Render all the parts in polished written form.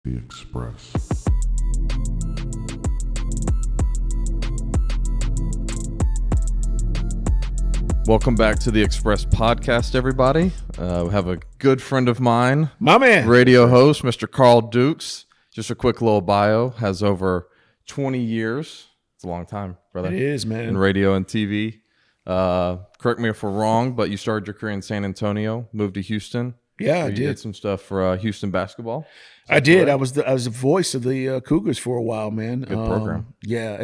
The Express. Welcome back to the Express podcast, everybody. We have a good friend of mine, my man, radio host, Mr. Carl Dukes. Just a quick little bio, has over 20 years. It's a long time, brother. It is, man. In radio and TV. Correct me if we're wrong, but you started your career in San Antonio, moved to Houston. Yeah, I You did. did some stuff for Houston basketball. I did. correct? I was the voice of the Cougars for a while, man. Good program. Yeah,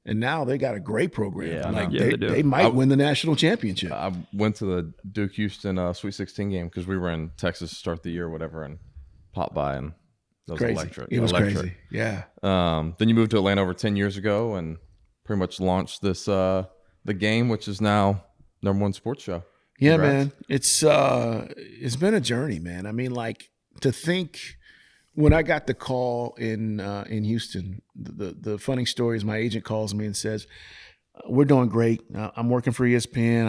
and now they got a great program. Yeah, I like know. Yeah, they do. they might win the national championship. I went to the Duke Houston Sweet 16 game because we were in Texas to start the year or whatever and popped by, and that was crazy. electric. It was Electric. crazy. Yeah. Then you moved to Atlanta over 10 years ago and pretty much launched this the game, which is now #1 sports show. Yeah, Congrats. man. It's been a journey, man. I mean, like, to think when I got the call in Houston, the funny story is my agent calls me and says, "We're doing great. I'm working for ESPN.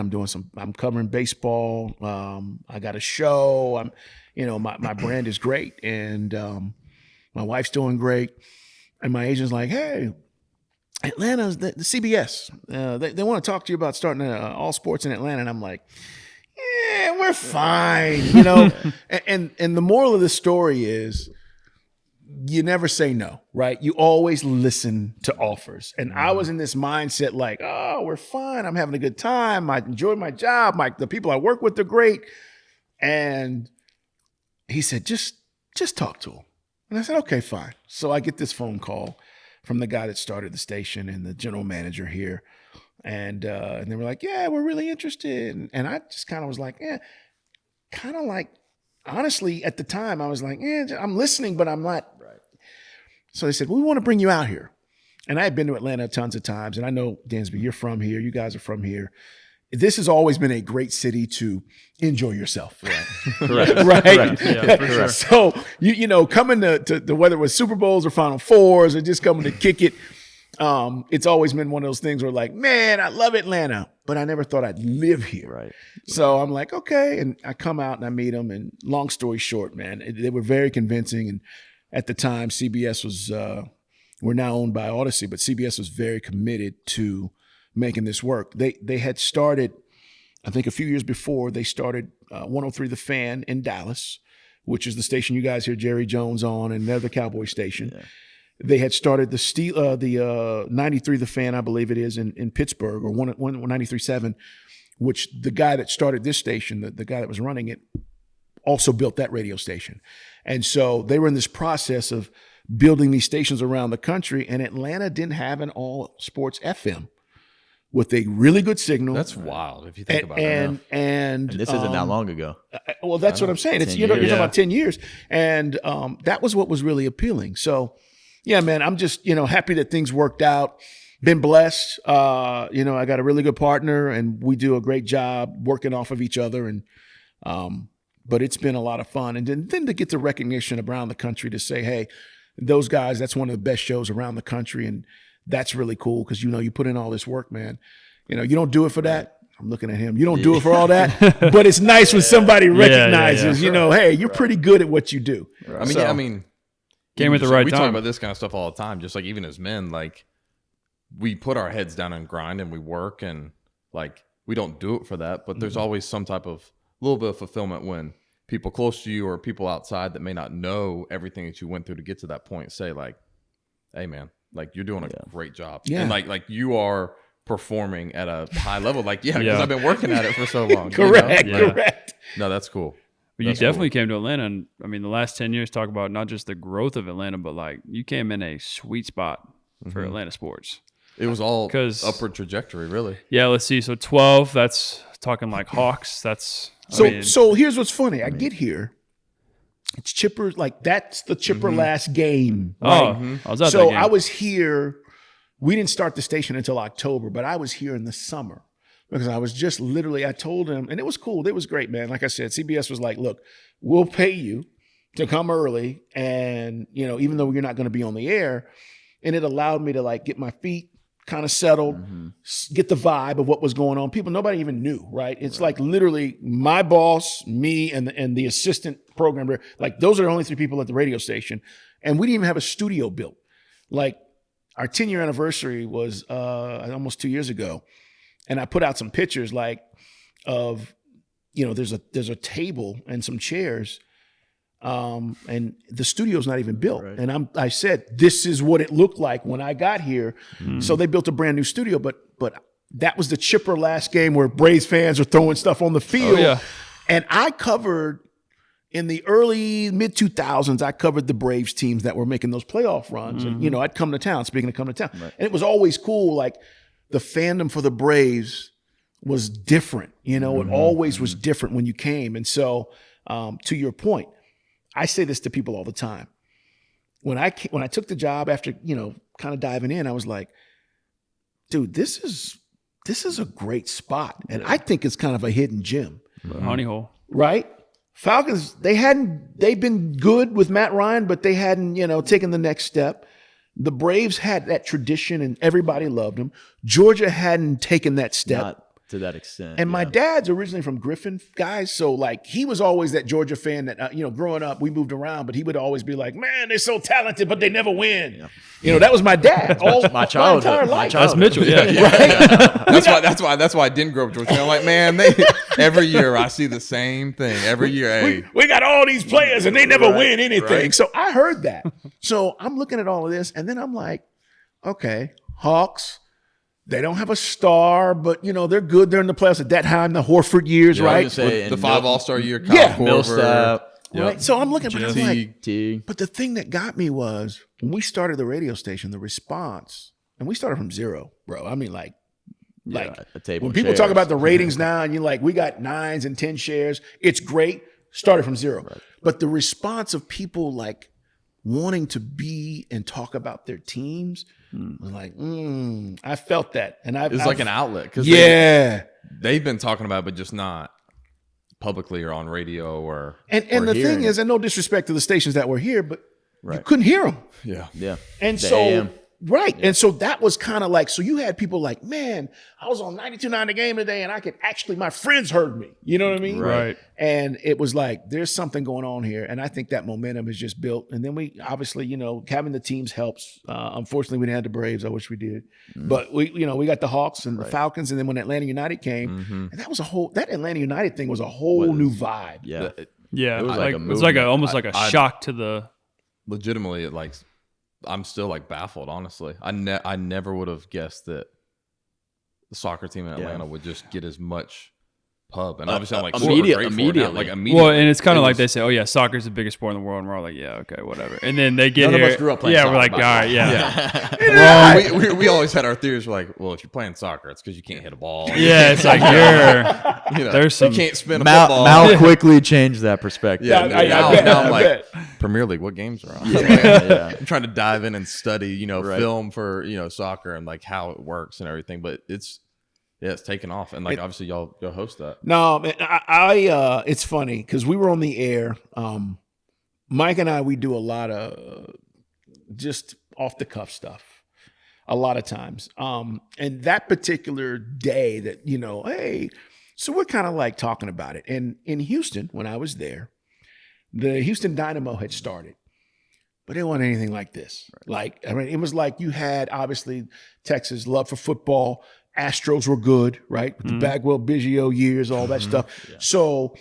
I'm covering baseball. I got a show. My brand is great, and my wife's doing great." And my agent's like, "Hey, Atlanta's the CBS. They want to talk to you about starting all sports in Atlanta." And I'm like, "Yeah, we're fine," and the moral of the story is, you never say no, right? You always listen to offers. And I was in this mindset like, oh, we're fine. I'm having a good time. I enjoy my job. The people I work with are great. And he said, just talk to him. And I said, okay, fine. So I get this phone call from the guy that started the station and the general manager here. And they were like, yeah, we're really interested. And I just kind of was like, honestly, at the time, I was like, I'm listening, but I'm not. Right. So they said, we want to bring you out here. And I had been to Atlanta tons of times. And I know, Dansby, you're from here. You guys are from here. This has always been a great city to enjoy yourself. Right. Correct. Right. Correct. Yeah, for sure. So, coming to whether it was Super Bowls or Final Fours or just coming to kick it, it's always been one of those things where like, man, I love Atlanta, but I never thought I'd live here. Right. So I'm like, okay. And I come out and I meet them. And long story short, man, they were very convincing. And at the time, CBS was, we're now owned by Audacy, but CBS was very committed to making this work. They had started, I think a few years before, they started 103 The Fan in Dallas, which is the station you guys hear Jerry Jones on, and they're the Cowboy station. Yeah. They had started the 93 The Fan, I believe it is, in Pittsburgh, or 93.7, which the guy that started this station, the guy that was running it, also built that radio station. And so they were in this process of building these stations around the country, and Atlanta didn't have an all sports FM with a really good signal. That's wild if you think about it. And this isn't that long ago. Well, that's what I'm saying. It's you're talking about 10 years. And that was what was really appealing. So, yeah, man, I'm just, happy that things worked out. Been blessed. I got a really good partner, and we do a great job working off of each other. And but it's been a lot of fun. And then to get the recognition around the country to say, hey, those guys, that's one of the best shows around the country. And that's really cool because, you put in all this work, man. You don't do it for that. I'm looking at him. You don't do it for all that. But it's nice when somebody recognizes, hey, you're pretty good at what you do. Right. I mean, came at the right we time. talk about this kind of stuff all the time, just like even as men, like we put our heads down and grind and we work, and like we don't do it for that, but there's always some type of little bit of fulfillment when people close to you or people outside that may not know everything that you went through to get to that point say like, hey man, like you're doing a great job. Yeah. And like you are performing at a high level. Like, because I've been working at it for so long. Correct. No, that's cool. But you definitely came to Atlanta, and I mean, the last 10 years talk about not just the growth of Atlanta, but like you came in a sweet spot for Atlanta sports. It was all upward trajectory, really. Yeah, let's see. So 12, that's talking like Hawks. That's so here's what's funny. I get here. It's Chipper, like that's the Chipper last game. Right? Oh, I was at that so game. I was here. We didn't start the station until October, but I was here in the summer because I was just literally, I told him, and it was cool. It was great, man. Like I said, CBS was like, look, we'll pay you to come early. And, even though you're not going to be on the air, and it allowed me to like get my feet kind of settled, get the vibe of what was going on. Nobody even knew, right? It's like literally my boss, me, and the assistant programmer. Like those are the only 3 people at the radio station, and we didn't even have a studio built. Like our 10-year anniversary was almost 2 years ago, and I put out some pictures like of, there's a table and some chairs. And the studio's not even built. Right. And I said, this is what it looked like when I got here. So they built a brand new studio, but that was the chipper last game where Braves fans are throwing stuff on the field. Oh, yeah. And I covered in the early mid 2000s, I covered the Braves teams that were making those playoff runs. And, I'd come to town, speaking of coming to town. Right. And it was always cool. Like the fandom for the Braves was different, it always was different when you came. And so, to your point, I say this to people all the time. When I took the job after, kind of diving in, I was like, dude, this is a great spot. And I think it's kind of a hidden gem. Honey hole. Right? Falcons, they've been good with Matt Ryan, but they hadn't, taken the next step. The Braves had that tradition and everybody loved them. Georgia hadn't taken that step. Not to that extent. And my dad's originally from Griffin, guys. So like he was always that Georgia fan that, growing up, we moved around, but he would always be like, man, they're so talented, but they never win. Yeah. That was my dad. my childhood. My entire life. That's Mitchell. Yeah. Right? That's why I didn't grow up Georgia. I'm like, man, every year I see the same thing. Every year. We got all these players and they never win anything. Right. So I heard that. So I'm looking at all of this and then I'm like, okay, Hawks. They don't have a star, but they're good. They're in the playoffs at that time, the Horford years, right? Say, the 5 All-Star year, Kyle Millsap, right? So I'm looking, but I'm like, but the thing that got me was when we started the radio station, the response, and we started from 0, bro. I mean, like a table when people talk about the ratings now, and you're like, we got 9s and 10 shares, it's great. Started from 0, right. But the response of people like wanting to be and talk about their teams. Was like, I felt that, and it's like an outlet because they've been talking about it, but just not publicly or on radio or. And the thing is, and no disrespect to the stations that were here, but you couldn't hear them. Yeah. And so AM. Right. Yeah. And so that was kind of like, so you had people like, man, I was on 92.9 The Game today and I could actually, my friends heard me. You know what I mean? Right. And it was like, there's something going on here. And I think that momentum is just built. And then we obviously, having the teams helps. Unfortunately, we didn't have the Braves. I wish we did. But we got the Hawks and the Falcons. And then when Atlanta United came, and that Atlanta United thing was a whole new vibe. Yeah. Yeah. It was almost like a shock to the. Legitimately, I'm still like baffled, honestly. I never would have guessed that the soccer team in Atlanta would just get as much pub. And obviously I'm like immediately. Well, and it's kind of like they say, oh yeah, soccer's the biggest sport in the world, and we're all like, yeah, okay, whatever. And then they get None here. of us grew up playing soccer, we're like, all right, yeah. Well, we always had our theories. We're like, well, if you're playing soccer, it's because you can't hit a ball. Yeah, it's like there's some. You can't spin a football. Mal quickly changed that perspective. Yeah, now I'm like, Premier League, what games are on? I'm trying to dive in and study, film for soccer and like how it works and everything. But it's taken off, and obviously y'all host that. No, man, I it's funny because we were on the air. Mike and I, we do a lot of just off the cuff stuff, a lot of times. And that particular day that hey, so we're kind of like talking about it. And in Houston, when I was there, the Houston Dynamo had started, but it wasn't anything like this. Right. It was like you had obviously Texas love for football. Astros were good, right? With the Bagwell Biggio years, all that stuff. Yeah. So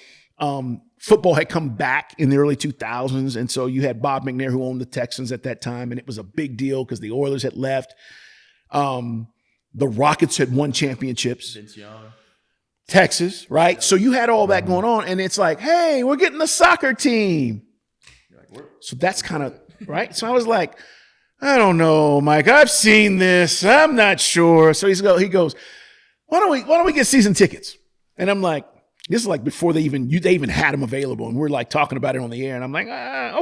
football had come back in the early 2000s. And so you had Bob McNair, who owned the Texans at that time. And it was a big deal because the Oilers had left. The Rockets had won championships. Vince Young. Texas, right? Yeah. So you had all that going on. And it's like, hey, we're getting a soccer team. So that's kind of, right? So I was like, I don't know, Mike. I've seen this. I'm not sure. So he goes, why don't we get season tickets? And I'm like, this is like before they even had them available, and we're like talking about it on the air. And I'm like,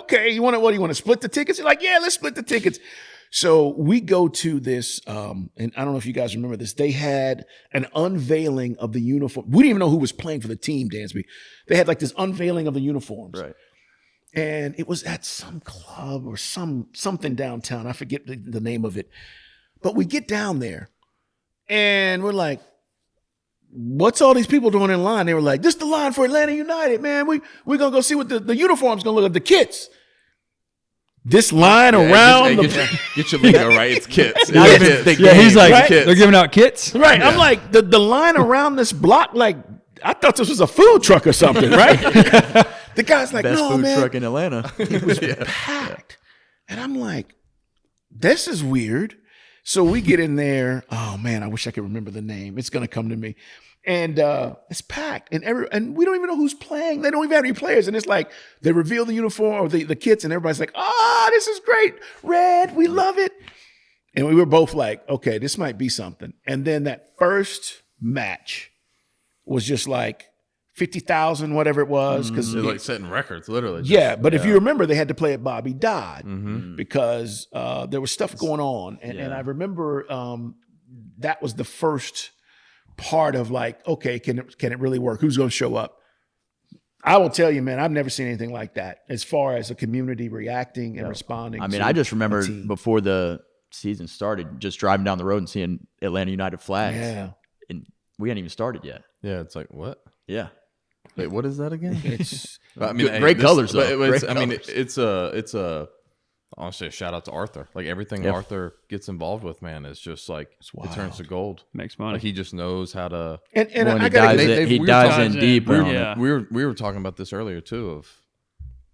okay, you want to split the tickets? He's like, yeah, let's split the tickets. So we go to this, and I don't know if you guys remember this. They had an unveiling of the uniform. We didn't even know who was playing for the team, Dansby. They had like this unveiling of the uniforms. Right. And it was at some club or something downtown. I forget the name of it. But we get down there and we're like, what's all these people doing in line? They were like, this is the line for Atlanta United, man. We're going to go see what the uniform's going to look like, the kits. This line around get your lingo right. It's kits. Not It's even kits. the game, he's like, right? they're giving out kits. Right. I'm like, the line around this block, like, I thought this was a food truck or something, right? The guy's like, best no, food man. truck in Atlanta. It was packed. And I'm like, this is weird. So we get in there. Oh, man, I wish I could remember the name. It's going to come to me. And it's packed. And we don't even know who's playing. They don't even have any players. And it's like they reveal the uniform or the kits, and everybody's like, this is great. Red, we love it. And we were both like, okay, this might be something. And then that first match was just like 50,000, whatever it was. Because They're like setting records, literally. yeah, but if you remember, they had to play at Bobby Dodd Mm-hmm. because there was stuff going on. And I remember that was the first part of like, okay, can it really work? Who's going to show up? I will tell you, man, I've never seen anything like that as far as a community reacting and responding. I mean, to I just remember a team. before the season started, just driving down the road and seeing Atlanta United flags. Yeah. And we hadn't even started yet. Yeah, it's like, what? Yeah. Wait, what is that again? It's I mean, Great colors, though. but it's, Great I mean, colors. it's a honestly a shout out to Arthur. Like everything Yeah. Arthur gets involved with, man, is just like it turns to gold. Makes money. Like he just knows how to. and When I he gotta dives, they- in, he we were dives talking- in deep. We on were, it. we were talking about this earlier too of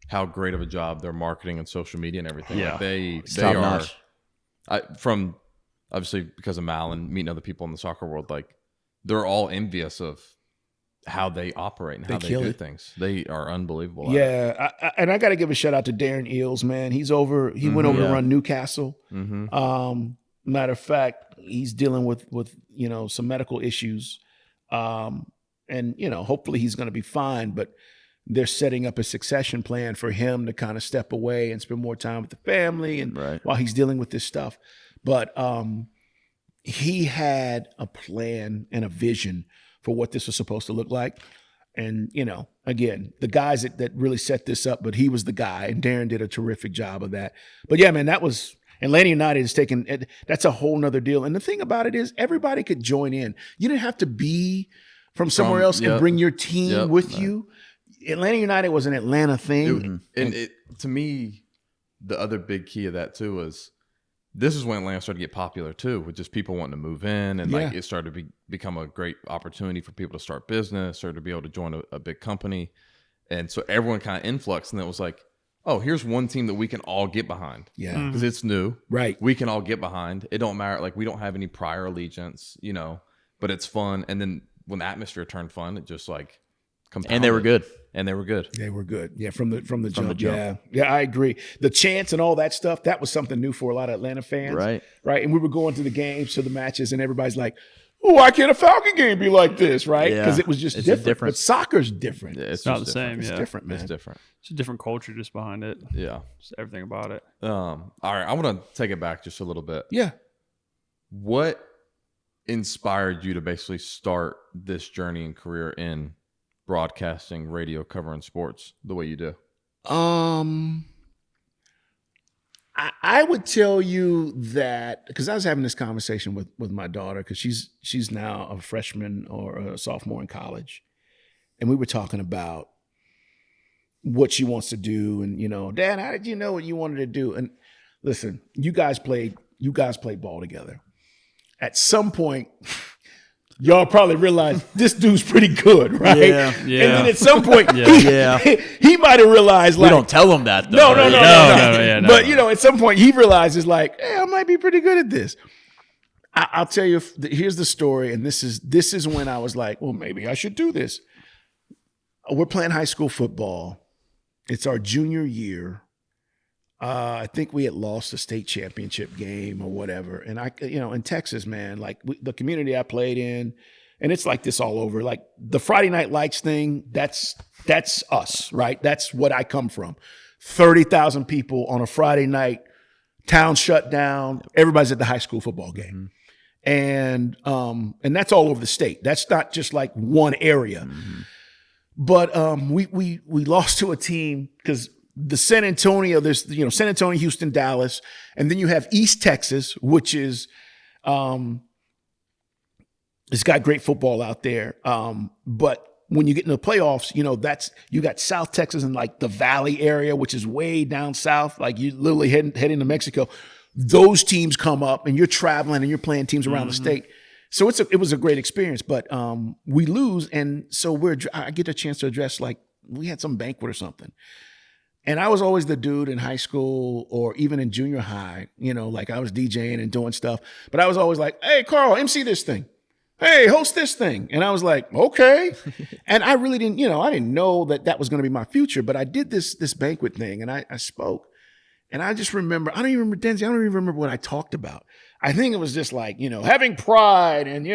how great of a job their marketing and social media and everything. Yeah. Like they It's they top are notch. from obviously because of Mal and meeting other people in the soccer world. Like they're all envious of how they operate and how they kill do it. things. They are unbelievable. at it. Yeah, and I got to give a shout out to Darren Eels, man. He went over Yeah. to run Newcastle. Mm-hmm. Matter of fact, he's dealing with some medical issues, and hopefully he's going to be fine. But they're setting up a succession plan for him to kind of step away and spend more time with the family, and Right. while he's dealing with this stuff. But he had a plan and a vision for what this was supposed to look like. And, again, the guys that really set this up, but he was the guy, and Darren did a terrific job of that. But yeah, man, that was Atlanta United is taking, that's a whole nother deal. And the thing about it is everybody could join in. You didn't have to be from somewhere else and bring your team with you. Atlanta United was an Atlanta thing. To me, the other big key of that too was this is when Atlanta started to get popular too, with just people wanting to move in, and like it started to become a great opportunity for people to start business or to be able to join a big company. And so everyone kind of influxed, and it was like, oh, here's one team that we can all get behind. Yeah. Because it's new. Right. We can all get behind. It don't matter. Like we don't have any prior allegiance, but it's fun. And then when the atmosphere turned fun, it just like compounded. And they were good. And they were good. They were good. Yeah, from the jump. the jump. Yeah, I agree. The chants and all that stuff, that was something new for a lot of Atlanta fans. Right. And we were going to the games, to the matches, and everybody's like, oh, why can't a Falcon game be like this, right? Yeah. Because it was just It's different. different. But soccer's different. It's not just the same. It's Yeah. different, man. It's different. It's a different culture just behind it. Yeah. Just everything about it. All right. I want to take it back just a little bit. Yeah. What inspired you to basically start this journey and career in broadcasting, radio, covering sports the way you do? I would tell you that because I was having this conversation with my daughter, because she's now a freshman or a sophomore in college, and we were talking about what she wants to do, and Dad, how did you know what you wanted to do? And listen, you guys played ball together. At some point, y'all probably realized this dude's pretty good, right? Yeah. And then at some point, Yeah. he might have realized, We like, don't tell them that, though. no. yeah, no. But at some point he realizes, like, hey, I might be pretty good at this. I'll tell you. Here's the story, and this is when I was like, well, maybe I should do this. We're playing high school football. It's our junior year. I think we had lost a state championship game or whatever. And in Texas, man, like the community I played in, and it's like this all over. Like the Friday Night Lights thing, that's us, right? That's what I come from. 30,000 people on a Friday night, town shut down. Everybody's at the high school football game. And that's all over the state. That's not just like one area. But we lost to a team because the San Antonio, there's San Antonio, Houston, Dallas, and then you have East Texas, which is It's got great football out there. But when you get into the playoffs, you got South Texas and like the Valley area, which is way down south. Like you literally heading to Mexico. Those teams come up and you're traveling and you're playing teams around the state. So it was a great experience, but we lose. And so I get a chance to address, like, we had some banquet or something. And I was always the dude in high school or even in junior high, like I was DJing and doing stuff, but I was always like, hey, Carl, MC this thing. Hey, host this thing. And I was like, okay. And I really didn't, I didn't know that was going to be my future, but I did this banquet thing and I spoke. And I just remember, I don't even remember, Dansby, I don't even remember what I talked about. I think it was just like, having pride and,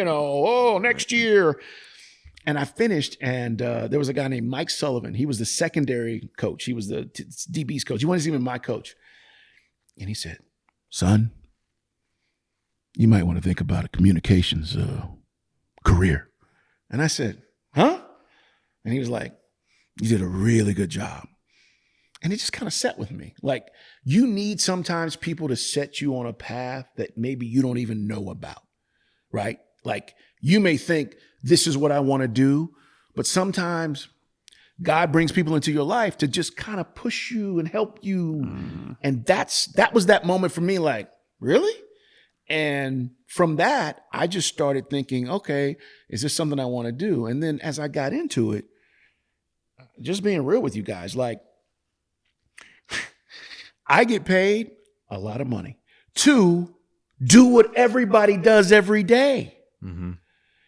next year. And I finished, and there was a guy named Mike Sullivan. He was the secondary coach. He was the DB's coach. He wasn't even my coach. And he said, son, you might want to think about a communications career. And I said, huh? And he was like, you did a really good job. And it just kind of set with me. Like, you need sometimes people to set you on a path that maybe you don't even know about, right? Like, you may think this is what I want to do, but sometimes God brings people into your life to just kind of push you and help you. And that was that moment for me, like, really? And from that, I just started thinking, okay, is this something I want to do? And then as I got into it, just being real with you guys, like, I get paid a lot of money to do what everybody does every day. Mm-hmm.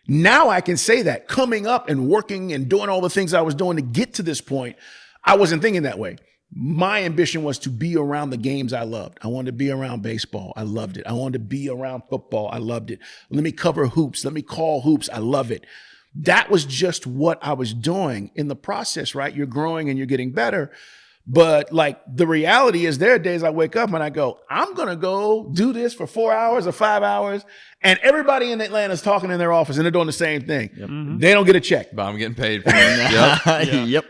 Now I can say that coming up and working and doing all the things I was doing to get to this point, I wasn't thinking that way. My ambition was to be around the games I loved. I wanted to be around baseball. I loved it. I wanted to be around football. I loved it. Let me cover hoops. Let me call hoops. I love it. That was just what I was doing in the process, right? You're growing and you're getting better. But like, the reality is, there are days I wake up and I go, I'm going to go do this for 4 hours or 5 hours. And everybody in Atlanta is talking in their office and they're doing the same thing. Yep. Mm-hmm. They don't get a check. But I'm getting paid for it. Yep.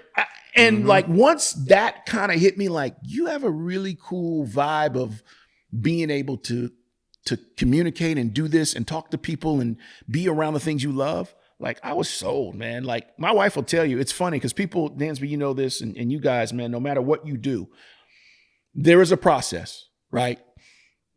And like, once that kind of hit me, like, you have a really cool vibe of being able to communicate and do this and talk to people and be around the things you love. Like, I was sold, man. Like, my wife will tell you, it's funny because people, Dansby, you know this, and you guys, man, no matter what you do, there is a process, right?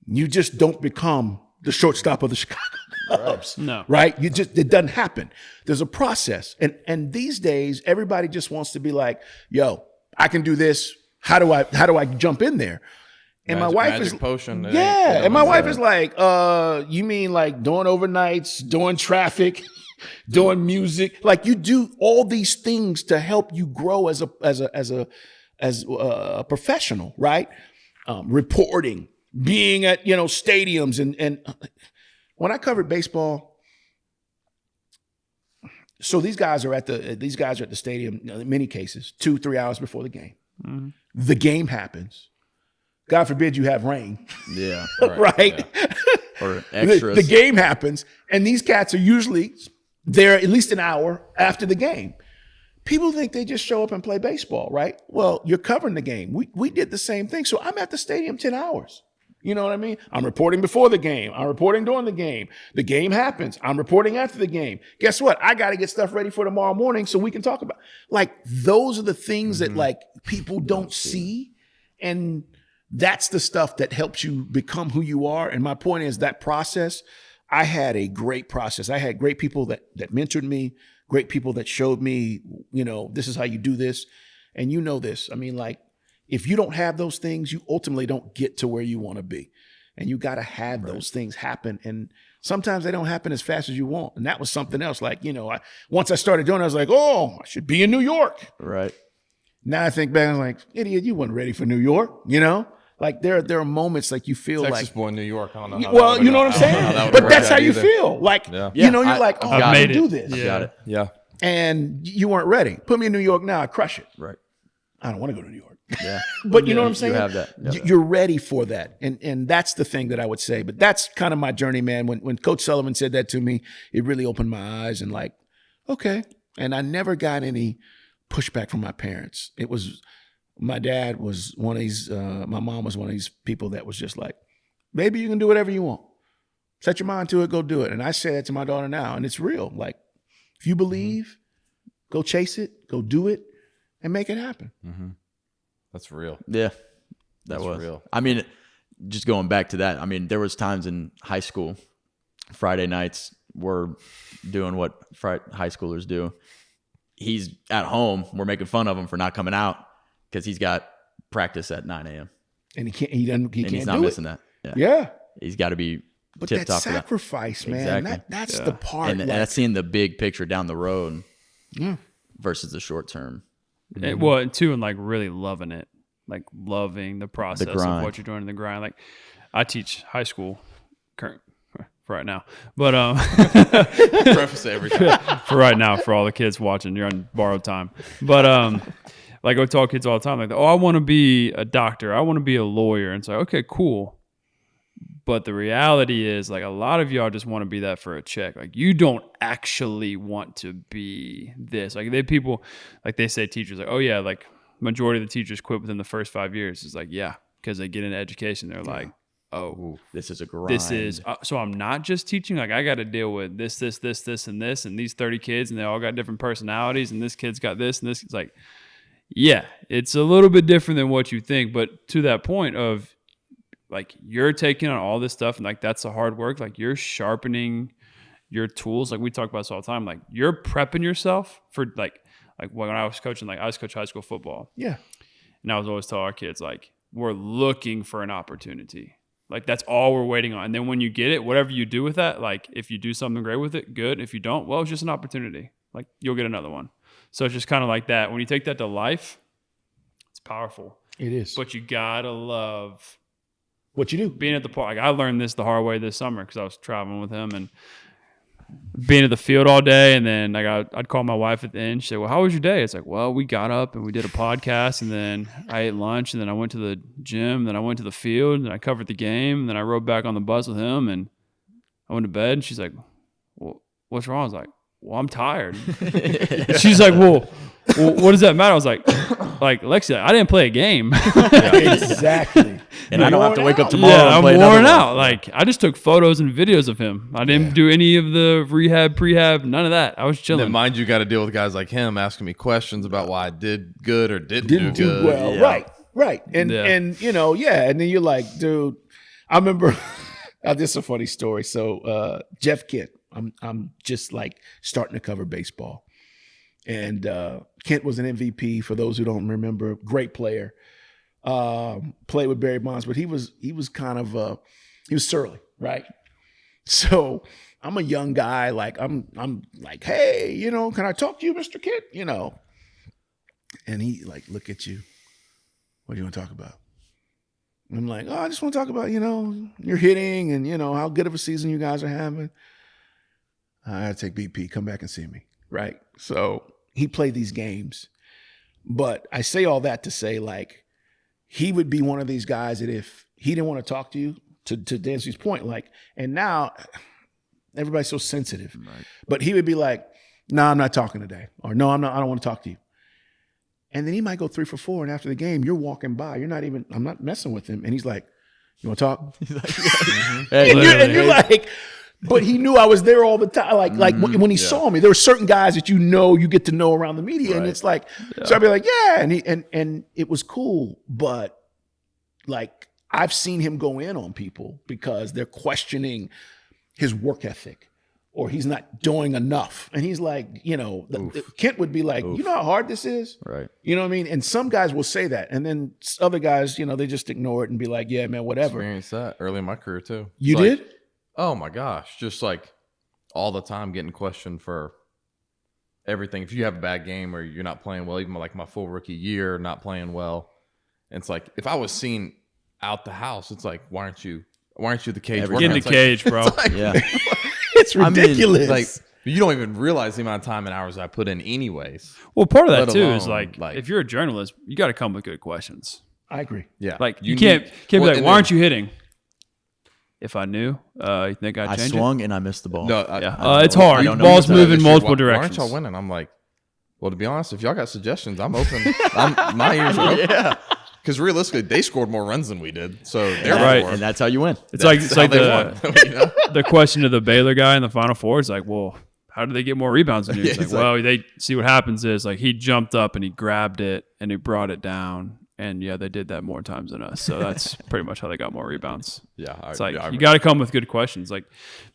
You just don't become the shortstop of the Chicago Cubs, No. right? It doesn't happen. There's a process. And these days, everybody just wants to be like, yo, I can do this. How do I jump in there? And my wife is potion. Yeah. And my wife is like, you mean like doing overnights, doing traffic, doing music? Like, you do all these things to help you grow as a professional, right? Reporting, being at, stadiums. And when I covered baseball, so these guys are at the stadium, in many cases, 2-3 hours before the game. Mm-hmm. The game happens. God forbid you have rain. Yeah. Right? Yeah. Or extras. The game happens, and these cats are usually there at least an hour after the game. People think they just show up and play baseball, right? Well, you're covering the game. We did the same thing. So I'm at the stadium 10 hours. You know what I mean? I'm reporting before the game. I'm reporting during the game. The game happens. I'm reporting after the game. Guess what? I got to get stuff ready for tomorrow morning so we can talk about. Like, those are the things that, like, people don't see. And that's the stuff that helps you become who you are. And my point is, that process, I had a great process. I had great people that mentored me, great people that showed me, this is how you do this. And you know this. I mean, like, if you don't have those things, you ultimately don't get to where you want to be. And you got to have those things happen. And sometimes they don't happen as fast as you want. And that was something else. Like, once I started doing it, I was like, oh, I should be in New York. Right. Now I think back, I'm like, idiot, you weren't ready for New York, Like, there are moments like you feel Texas like, boy in New York. I don't know. Well, you know what I'm saying? But that's how you feel. Like, you're like, oh, I can do this. Got it. Yeah. And you weren't ready. Put me in New York now, I crush it. Right. I don't want to go to New York. Yeah. But you know what I'm saying? You have that. You're ready for that. And that's the thing that I would say. But that's kind of my journey, man. When Coach Sullivan said that to me, it really opened my eyes and like, okay. And I never got any pushback from my parents. It was, my dad was one of these, my mom was one of these people that was just like, baby, you can do whatever you want. Set your mind to it, go do it. And I say that to my daughter now, and it's real. Like, if you believe, go chase it, go do it, and make it happen. Mm-hmm. That's real. Yeah, That's was real. I mean, just going back to that, I mean, there was times in high school, Friday nights, we're doing what high schoolers do. He's at home. We're making fun of him for not coming out because he's got practice at 9 a.m. And he can't He's not missing that. Yeah. He's got to be But tip that top for that. sacrifice, man, Exactly. that's the part. And that's seeing the big picture down the road versus the short term. And, well, and two, and like really loving it, like loving the process of grind. what you're doing in the grind. Like I teach high school current for right now, but Preface it every time. for right now, for all the kids watching, you're on borrowed time. But like I tell kids all the time, like, oh, I want to be a doctor, I want to be a lawyer, and it's like, okay, cool. But the reality is, like, a lot of y'all just want to be that for a check. Like, you don't actually want to be this. Like, people, like they say, teachers, like, oh yeah, like majority of the teachers quit within the first 5 years. It's like, yeah, because they get into education, they're like, oh, This is a grind. this is so I'm not just teaching. Like, I got to deal with this, and this, and these 30 kids, and they all got different personalities, and this kid's got this, and this. It's like, yeah, it's a little bit different than what you think. But to that point of, like, you're taking on all this stuff, and like that's the hard work. Like, you're sharpening your tools. Like, we talk about this all the time. Like, you're prepping yourself for like when I was coaching. Like, I was coaching high school football. Yeah. And I was always telling our kids, like, we're looking for an opportunity. Like, that's all we're waiting on. And then when you get it, whatever you do with that, like, if you do something great with it, good. If you don't, well, it's just an opportunity. Like, you'll get another one. So it's just kind of like that. When you take that to life, it's powerful. It is. But you gotta love what you do. being at the park. Like, I learned this the hard way this summer because I was traveling with him and being at the field all day. And then I'd call my wife at the end. She'd say, well, how was your day? It's like, well, we got up and we did a podcast, and then I ate lunch, and then I went to the gym, and then I went to the field, and I covered the game, and then I rode back on the bus with him, and I went to bed. And she's like, well, what's wrong? I was like, well, I'm tired. She's like, well, what does that matter? I was like Lexi, I didn't play a game. Exactly. And I don't have to wake up tomorrow Yeah, and I'm play another worn one. out. Like, I just took photos and videos of him. I didn't do any of the rehab, prehab, none of that. I was Then chilling. mind you, got to deal with guys like him asking me questions about why I did good or didn't do good. well. Yeah. Right. And Yeah. and you know, and then you're like, dude, I remember this is a funny story. So Jeff Kent, I'm just like starting to cover baseball. And Kent was an MVP, for those who don't remember, great player. Played with Barry Bonds, but he was kind of he was surly, right? So I'm a young guy, like I'm like, hey, you know, can I talk to you, Mr. Kent? You know. And he like, look at you. What do you want to talk about? And I'm like, oh, I just want to talk about, you know, your hitting and, you know, how good of a season you guys are having. I gotta take BP, come back and see me. Right. So he played these games. But I say all that to say, like, he would be one of these guys that if he didn't want to talk to you, to Dansby's point, like, and now everybody's so sensitive. Right. But he would be like, no, I'm not talking today. Or no, I don't want to talk to you. And then he might go 3 for 4, and after the game, you're walking by. I'm not messing with him. And he's like, you want to talk? He's like, Hey, and you're like, but he knew I was there all the time. Like when he saw me, there were certain guys that you get to know around the media, and it's like, so I'd be like, yeah, and it was cool, but like I've seen him go in on people because they're questioning his work ethic or he's not doing enough, and he's like, you know, Kent would be like, you know how hard this is, right? You know what I mean? And some guys will say that, and then other guys, you know, they just ignore it and be like, yeah, man, whatever. Experienced that early in my career too. You It's like, did? oh my gosh, just like all the time getting questioned for everything. If you have a bad game or you're not playing well, even like my full rookie year, not playing well, and it's like if I was seen out the house, it's like, why aren't you the cage? Get in the cage, bro. Yeah. It's ridiculous. Like you don't even realize the amount of time and hours I put in, anyways. Well, part of that Let too alone, is like if you're a journalist, you got to come with good questions. I agree. Yeah, Like you can't be well, like, and why then- aren't you hitting? If I knew, you think I'd I change swung and I missed the ball. No, it's hard. I don't know Ball's either. moving multiple Why directions. aren't y'all winning? I'm like, well, to be honest, if y'all got suggestions, I'm open. My ears are open. Yeah. Because realistically, they scored more runs than we did. So therefore, Right. And that's how you win. It's like how they won, you know? the question to the Baylor guy in the Final Four is like, well, how do they get more rebounds than you? It's Yeah, like, well, they see what happens is like he jumped up and he grabbed it and he brought it down. And yeah, they did that more times than us. So that's pretty much how they got more rebounds. Yeah, It's like you got to come with good questions. Like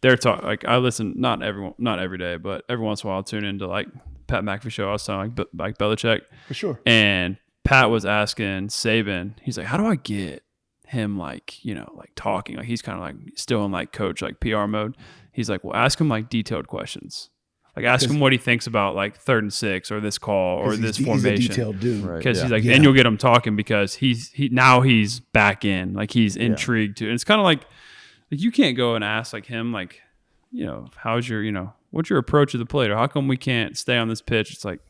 they're talking. Like I listen, not every day, but every once in a while, I'll tune into like Pat McAfee show. I was talking like Belichick For sure. and Pat was asking Saban. He's like, how do I get him like like talking? Like he's kind of like still in like coach like PR mode. He's like, well, ask him like detailed questions. Like ask him what he thinks about like 3rd and 6 or this call or this formation. He's a detailed dude. Right. Because he's like, then you'll get him talking because he's back in, like he's intrigued too. And it's kind of like you can't go and ask like him, like, how's your, what's your approach to the plate, or how come we can't stay on this pitch? It's like,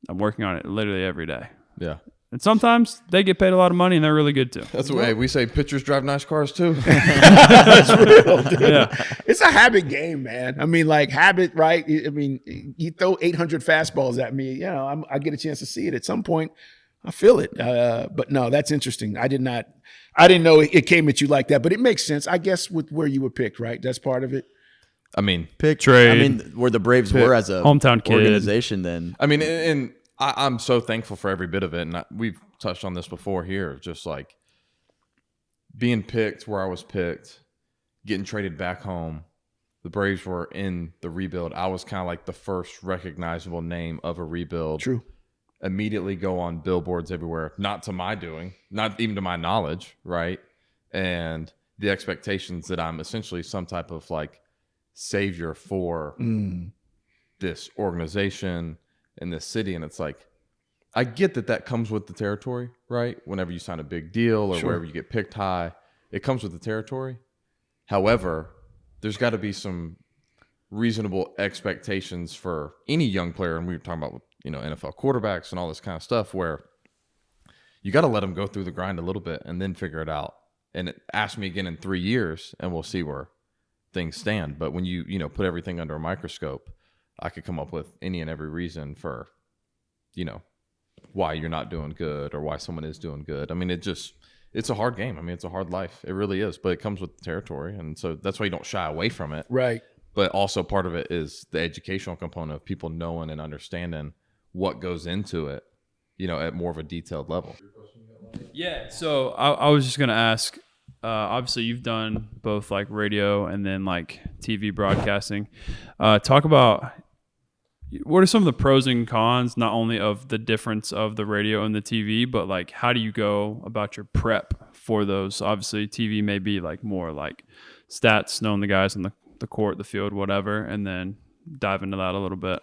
I'm working on it literally every day. Yeah. And sometimes they get paid a lot of money and they're really good too. That's the way we say pitchers drive nice cars too. That's real, dude. Yeah. It's a habit game, man. I mean, like habit, right? I mean, you throw 800 fastballs at me, I get a chance to see it at some point. I feel it. But no, that's interesting. I didn't know it came at you like that, but it makes sense, I guess, with where you were picked, right? That's part of it. I mean, Trade. I mean, where the Braves were as a hometown kid organization then. I mean, and I'm so thankful for every bit of it. And we've touched on this before here, just like being picked where I was picked, getting traded back home. The Braves were in the rebuild. I was kind of like the first recognizable name of a rebuild. True. Immediately go on billboards everywhere, not to my doing, not even to my knowledge, right? And the expectations that I'm essentially some type of like savior for this organization in this city. And it's like, I get that comes with the territory, right? Whenever you sign a big deal or wherever you get picked high, it comes with the territory. However, there's got to be some reasonable expectations for any young player. And we were talking about, NFL quarterbacks and all this kind of stuff, where you got to let them go through the grind a little bit and then figure it out. And ask me again in 3 years and we'll see where things stand. But when you put everything under a microscope, I could come up with any and every reason for, why you're not doing good or why someone is doing good. I mean, it's a hard game. I mean, it's a hard life. It really is, but it comes with the territory. And so that's why you don't shy away from it. Right. But also part of it is the educational component of people knowing and understanding what goes into it, at more of a detailed level. Yeah. So I was just going to ask, obviously you've done both like radio and then like TV broadcasting. Talk about what are some of the pros and cons, not only of the difference of the radio and the TV, but like how do you go about your prep for those? Obviously TV may be like more like stats, knowing the guys on the court, the field, whatever, and then dive into that a little bit.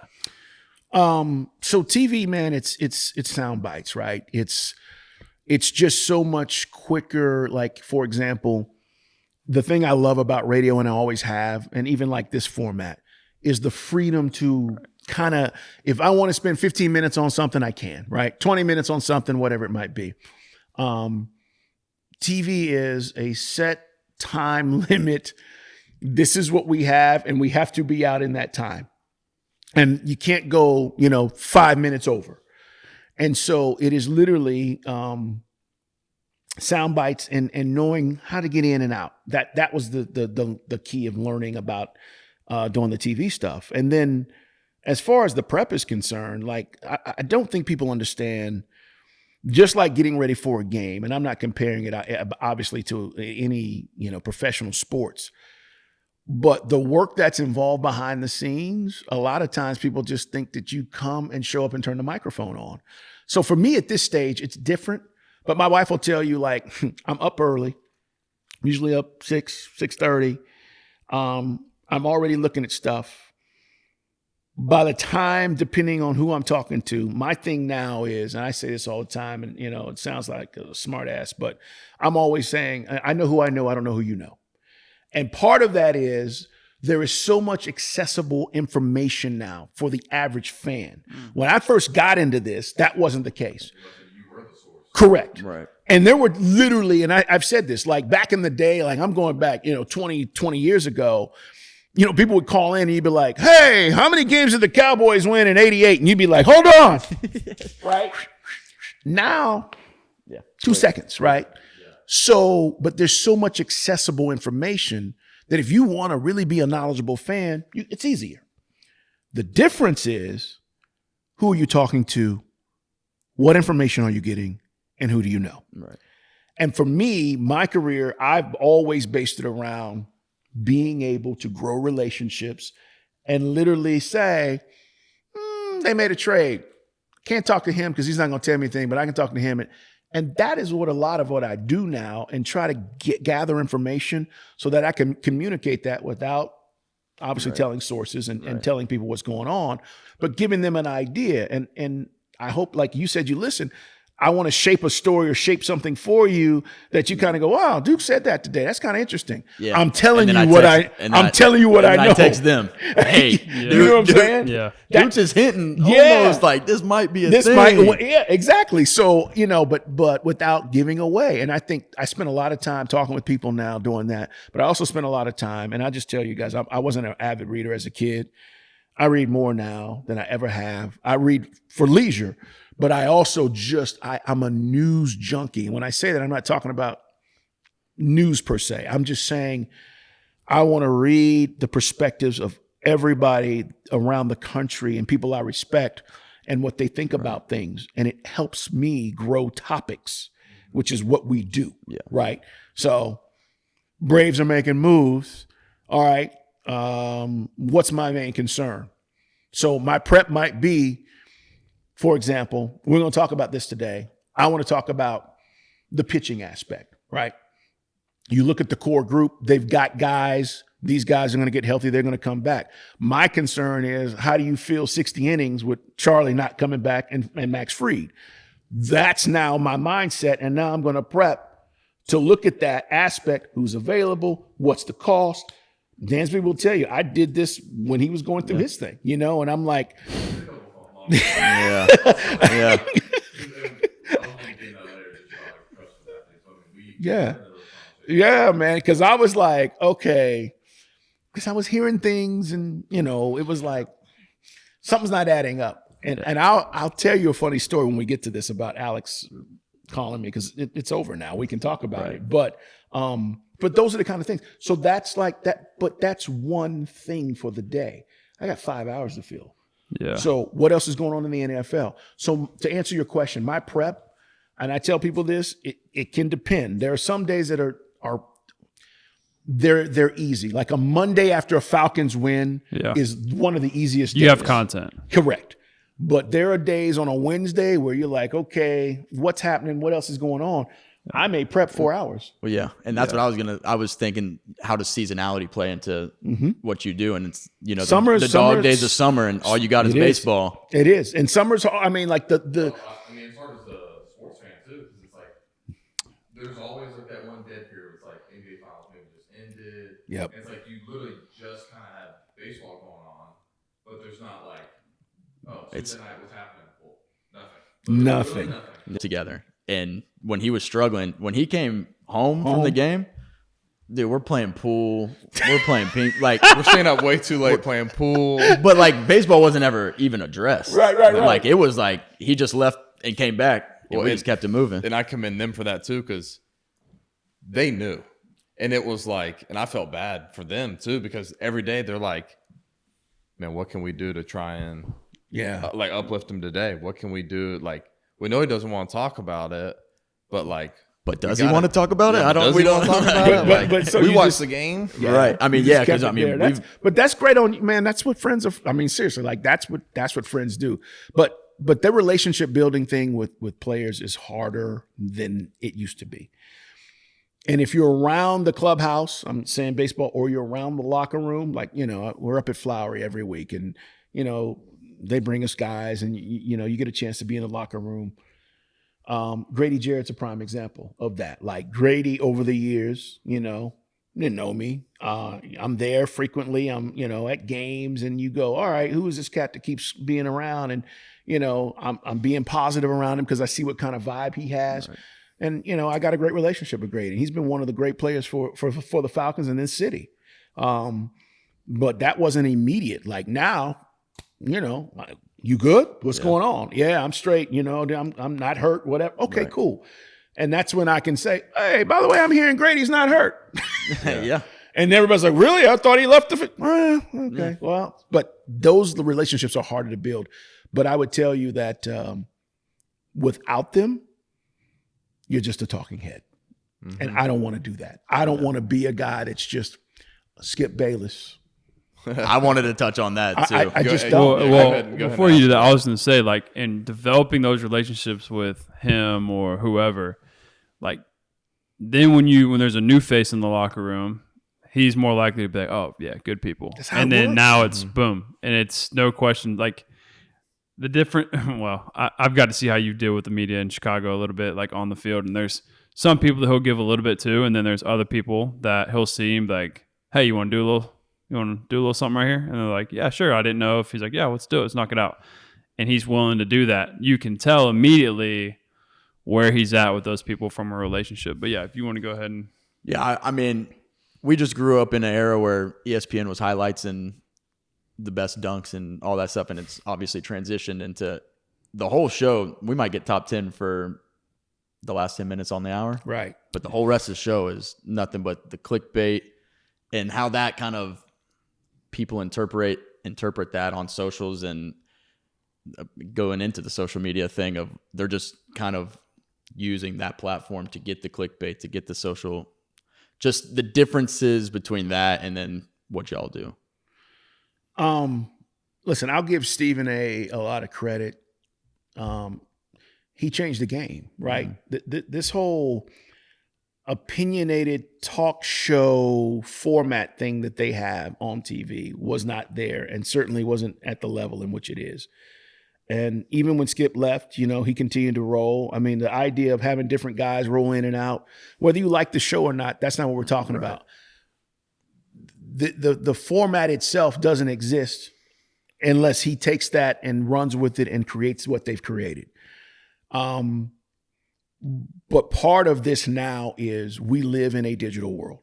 So TV, man, it's sound bites, right? It's just so much quicker. Like, for example, the thing I love about radio, and I always have, and even like this format, is the freedom to kind of, if I want to spend 15 minutes on something, I can, right? 20 minutes on something, whatever it might be. TV is a set time limit. This is what we have, and we have to be out in that time. And you can't go, 5 minutes over. And so it is literally sound bites and knowing how to get in and out. That was the key of learning about doing the TV stuff. And then as far as the prep is concerned, like I don't think people understand, just like getting ready for a game, and I'm not comparing it obviously to any, professional sports, but the work that's involved behind the scenes, a lot of times people just think that you come and show up and turn the microphone on. So for me at this stage, it's different. But my wife will tell you, like, I'm up early, usually up 6:30. I'm already looking at stuff. By the time, depending on who I'm talking to, my thing now is, and I say this all the time, and it sounds like a smart ass, but I'm always saying, I know who I know, I don't know who you know. And part of that is there is so much accessible information now for the average fan. When I first got into this, that wasn't the case. Correct. Right. And there were literally, and I've said this, like back in the day, like I'm going back, 20 years ago, people would call in and you'd be like, hey, how many games did the Cowboys win in 88? And you'd be like, hold on. Right. Now Yeah. 2 seconds, right? So, but there's so much accessible information that if you want to really be a knowledgeable fan, it's easier. The difference is, who are you talking to? What information are you getting? And who do you know? Right. And for me, my career, I've always based it around being able to grow relationships and literally say, they made a trade. Can't talk to him because he's not going to tell me anything, but I can talk to him. And that is what a lot of what I do now, and try to gather information so that I can communicate that without obviously telling sources and telling people what's going on, but giving them an idea. And I hope, like you said, you listen. I want to shape a story or shape something for you that you kind of go, wow, Duke said that today. That's kind of interesting. Yeah. I'm telling you what I know. I text them, hey, you know what I'm saying? Yeah. Duke's is hinting almost like this might be a thing. Yeah, exactly. So, but without giving away. And I think I spend a lot of time talking with people now doing that, but I also spend a lot of time, and I just tell you guys, I wasn't an avid reader as a kid. I read more now than I ever have. I read for leisure. But I also I'm a news junkie. And when I say that, I'm not talking about news per se. I'm just saying I want to read the perspectives of everybody around the country and people I respect and what they think about things. And it helps me grow topics, which is what we do, right? So Braves are making moves. All right. What's my main concern? So my prep might be, for example, we're going to talk about this today. I want to talk about the pitching aspect, right? You look at the core group, they've got guys. These guys are going to get healthy. They're going to come back. My concern is, how do you feel 60 innings with Charlie not coming back and Max Fried? That's now my mindset. And now I'm going to prep to look at that aspect. Who's available? What's the cost? Dansby will tell you, I did this when he was going through his thing, and I'm like, yeah. Yeah, man. Because I was like, okay, because I was hearing things, and it was like something's not adding up. And I'll tell you a funny story when we get to this about Alex calling me, because it's over now. We can talk about it, but those are the kind of things. So that's like that. But that's one thing for the day. I got 5 hours to fill. Yeah. So what else is going on in the NFL? So to answer your question, my prep, and I tell people this, it can depend. There are some days that are they're easy. Like a Monday after a Falcons win is one of the easiest days. You have content. Correct. But there are days on a Wednesday where you're like, okay, what's happening? What else is going on? I may prep 4 hours. Well, yeah. And that's what I was thinking, how does seasonality play into what you do? And it's, the dog days of summer, and all you got is baseball. It is. And summer's, I mean, like the it's hard as a sports fan too, because it's like, there's always like that one dead period. It's like NBA finals maybe just ended. Yep. And it's like, you literally just kind of have baseball going on, but there's not like, Tuesday night, what's happening? Well, nothing. Together. And when he was struggling, when he came home from the game, dude, we're playing pool. We're playing ping. Like, we're staying up way too late playing pool. But like, baseball wasn't ever even addressed. Right. Like, it was like he just left and came back, and we just kept it moving. And I commend them for that too, because they knew. And it was like, and I felt bad for them too, because every day they're like, man, what can we do to try and uplift him today? What can we do? Like, we know he doesn't want to talk about it, but like, does he want to talk about it? I don't. We don't talk about it. But so we watch the game, right? I mean, because but that's great on, man. That's what friends are. I mean, seriously, like that's what friends do. But their relationship building thing with players is harder than it used to be. And if you're around the clubhouse, I'm saying baseball, or you're around the locker room, like we're up at Flowery every week, and they bring us guys, and you get a chance to be in the locker room. Grady Jarrett's a prime example of that. Like Grady, over the years, didn't know me. I'm there frequently. I'm at games, and you go, all right, who is this cat that keeps being around? And I'm being positive around him because I see what kind of vibe he has. Right. And I got a great relationship with Grady. He's been one of the great players for the Falcons in this city. But that wasn't immediate. Like now, you good? What's going on? Yeah, I'm straight. I'm not hurt. Whatever. Okay, cool. And that's when I can say, hey, by the way, I'm hearing Grady's not hurt. Yeah. And everybody's like, really? I thought he left the okay. Well, but those relationships are harder to build. But I would tell you that without them, you're just a talking head. Mm-hmm. And I don't want to do that. I don't want to be a guy that's just Skip Bayless. I wanted to touch on that too. I just don't. Well, before you do that, I was going to say, like, in developing those relationships with him or whoever, like, then when there's a new face in the locker room, he's more likely to be like, oh yeah, good people. And then now it's boom, and it's no question. Like the different. Well, I've got to see how you deal with the media in Chicago a little bit, like on the field. And there's some people that he'll give a little bit to, and then there's other people that he'll see and be like, hey, you want to do a little something right here? And they're like, yeah, sure. I didn't know if he's like, yeah, let's do it. Let's knock it out. And he's willing to do that. You can tell immediately where he's at with those people from a relationship. But yeah, if you want to go ahead and. Yeah, I mean, we just grew up in an era where ESPN was highlights and the best dunks and all that stuff. And it's obviously transitioned into the whole show. We might get top 10 for the last 10 minutes on the hour. Right. But the whole rest of the show is nothing but the clickbait and how that kind of people interpret that on socials and going into the social media thing of they're just kind of using that platform to get the clickbait, to get the social, just the differences between that and then what y'all do. Listen, I'll give Stephen A lot of credit. He changed the game, right? Mm-hmm. This whole opinionated talk show format thing that they have on TV was not there and certainly wasn't at the level in which it is. And even when Skip left, he continued to roll. I mean, the idea of having different guys roll in and out, whether you like the show or not, that's not what we're talking about. The format itself doesn't exist unless he takes that and runs with it and creates what they've created. But part of this now is we live in a digital world.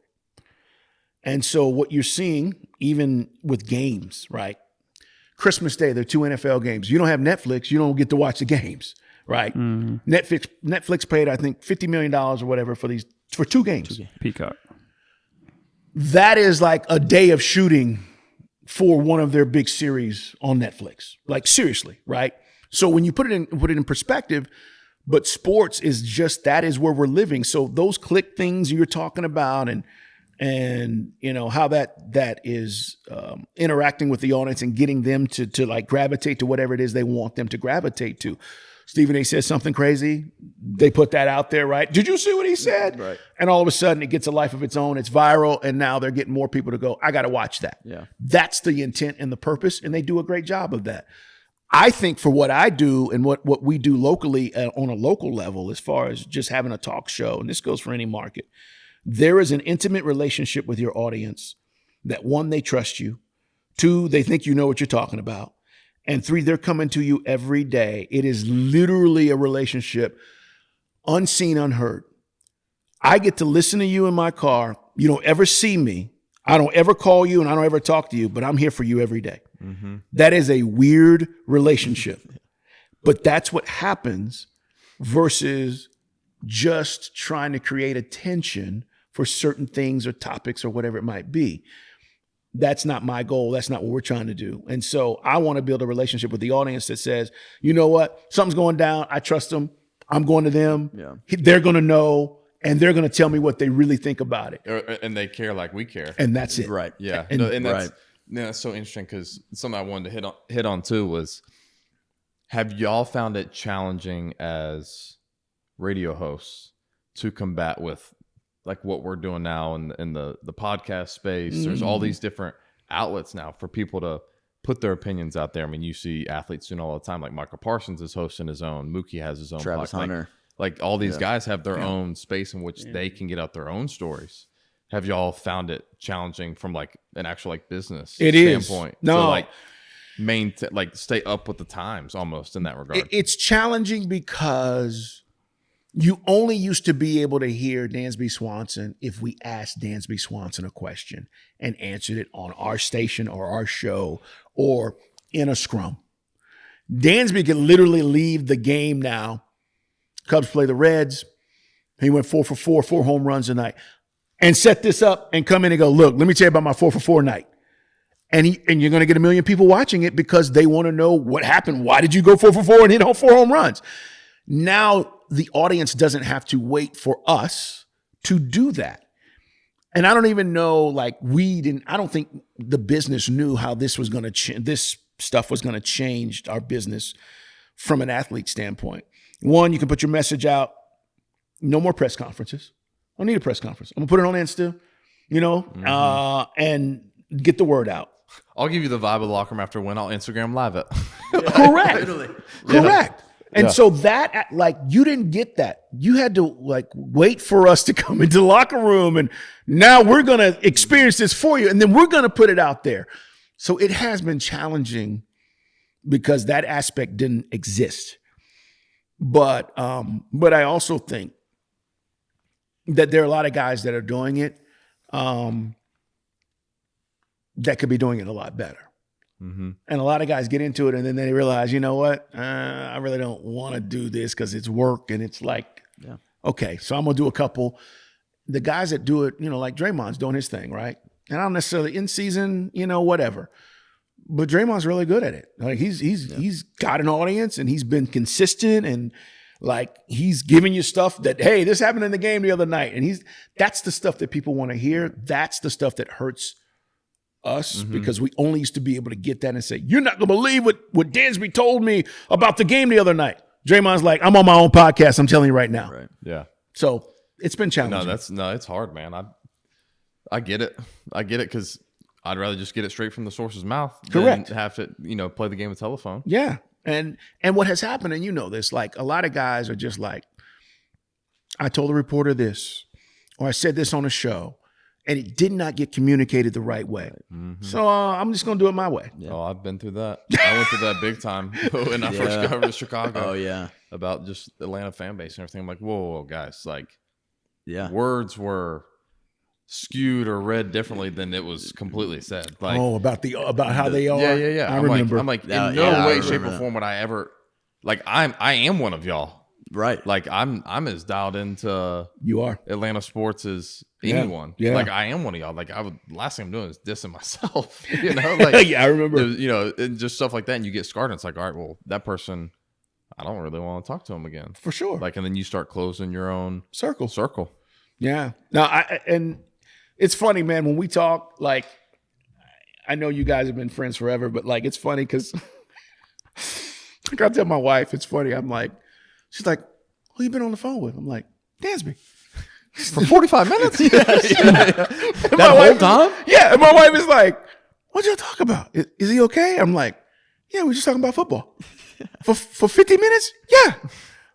And so what you're seeing, even with games, right? Christmas Day, there are 2 NFL games. You don't have Netflix, you don't get to watch the games, right? Mm-hmm. Netflix paid, I think, $50 million or whatever for 2 games. Peacock. That is like a day of shooting for one of their big series on Netflix. Like seriously, right? So when you put it in perspective, but sports is just, that is where we're living. So those click things you're talking about and how that is interacting with the audience and getting them to like gravitate to whatever it is they want them to gravitate to. Stephen A. says something crazy. They put that out there, right? Did you see what he said? Right. And all of a sudden it gets a life of its own. It's viral. And now they're getting more people to go, I got to watch that. Yeah. That's the intent and the purpose. And they do a great job of that. I think for what I do and what we do locally on a local level, as far as just having a talk show, and this goes for any market, there is an intimate relationship with your audience that 1, they trust you. 2, they think you know what you're talking about. And 3, they're coming to you every day. It is literally a relationship, unseen, unheard. I get to listen to you in my car. You don't ever see me. I don't ever call you and I don't ever talk to you, but I'm here for you every day. Mm-hmm. That is a weird relationship. But that's what happens versus just trying to create attention for certain things or topics or whatever it might be. That's not my goal. That's not what we're trying to do. And so I want to build a relationship with the audience that says, you know what? Something's going down. I trust them. I'm going to them. Yeah. They're going to know, and they're going to tell me what they really think about it. And they care like we care. And that's it. Right. Yeah. And that's, that's so interesting because something I wanted to hit on too was, have y'all found it challenging as radio hosts to combat with like what we're doing now in the podcast space? There's all these different outlets now for people to put their opinions out there. I mean, you see athletes doing all the time, like Michael Parsons is hosting his own, Mookie has his own, Travis Hunter. Like all these guys have their own space in which they can get out their own stories. Have y'all found it challenging from like an actual like business standpoint? No, to like stay up with the times almost in that regard. It's challenging because you only used to be able to hear Dansby Swanson if we asked Dansby Swanson a question and answered it on our station or our show or in a scrum. Dansby can literally leave the game now. Cubs play the Reds. He went 4 for 4, 4 home runs tonight, and set this up and come in and go, look, let me tell you about my 4 for 4 night. And you're going to get 1 million people watching it because they want to know what happened. Why did you go 4 for 4 and hit 4 home runs? Now the audience doesn't have to wait for us to do that. And I don't even know, like I don't think the business knew how this was going to this stuff was going to change our business from an athlete standpoint. One, you can put your message out. No more press conferences. I don't need a press conference. I'm gonna put it on Insta, and get the word out. I'll give you the vibe of the locker room after a win. I'll Instagram live it. Correct. Correct. And so that, like, you didn't get that. You had to, like, wait for us to come into the locker room, and now we're going to experience this for you, and then we're going to put it out there. So it has been challenging because that aspect didn't exist. But I also think that there are a lot of guys that are doing it that could be doing it a lot better. Mm-hmm. And a lot of guys get into it and then they realize, you know what? I really don't want to do this because it's work. And it's like, okay, so I'm going to do a couple. The guys that do it, like Draymond's doing his thing, right? And I don't necessarily in season, whatever. But Draymond's really good at it. Like he's got an audience and he's been consistent and like he's giving you stuff that, hey, this happened in the game the other night. And that's the stuff that people want to hear. That's the stuff that hurts us because we only used to be able to get that and say, you're not going to believe what Dansby told me about the game the other night. Draymond's like, I'm on my own podcast. I'm telling you right now. Right. Yeah. So it's been challenging. No, it's hard, man. I get it. I get it because I'd rather just get it straight from the source's mouth than have to, play the game of telephone. Yeah. And what has happened, and you know this, like a lot of guys are just like, I told a reporter this, or I said this on a show, and it did not get communicated the right way. Mm-hmm. So I'm just going to do it my way. Yeah. Oh, I've been through that. I went through that big time when I first got to Chicago. Oh, yeah. About just Atlanta fan base and everything. I'm like, whoa, guys. Like, words were skewed or read differently than it was completely said. Like, about how they are. Yeah. I remember. I'm like, in no way, shape, or form would I ever. Like, I am one of y'all. Right. Like I'm as dialed into Atlanta sports as anyone. Yeah. Like I am one of y'all. Like last thing I'm doing is dissing myself. Like yeah, I remember. And just stuff like that. And you get scarred. And it's like, all right, well, that person, I don't really want to talk to him again. For sure. Like, and then you start closing your own circle. Yeah. Now, and it's funny, man, when we talk, like, I know you guys have been friends forever, but like, it's funny because I got to tell my wife, it's funny. I'm like, she's like, who you been on the phone with? I'm like, Dansby. For 45 minutes? That whole time? Yeah. And my wife is like, what'd y'all talk about? Is he okay? I'm like, yeah, we're just talking about football. For 50 minutes? Yeah.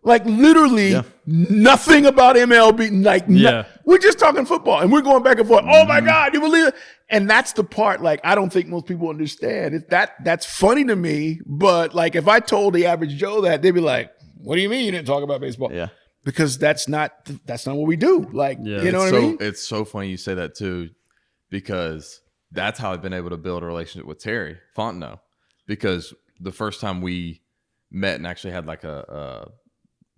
Like literally nothing about MLB. Like we're just talking football and we're going back and forth. Oh my God, you believe it? And that's the part, like, I don't think most people understand. That's funny to me. But like, if I told the average Joe that, they'd be like, what do you mean you didn't talk about baseball? Yeah. Because that's not what we do. Like, you know what I mean? It's so funny you say that too, because that's how I've been able to build a relationship with Terry Fontenot. Because the first time we met and actually had like a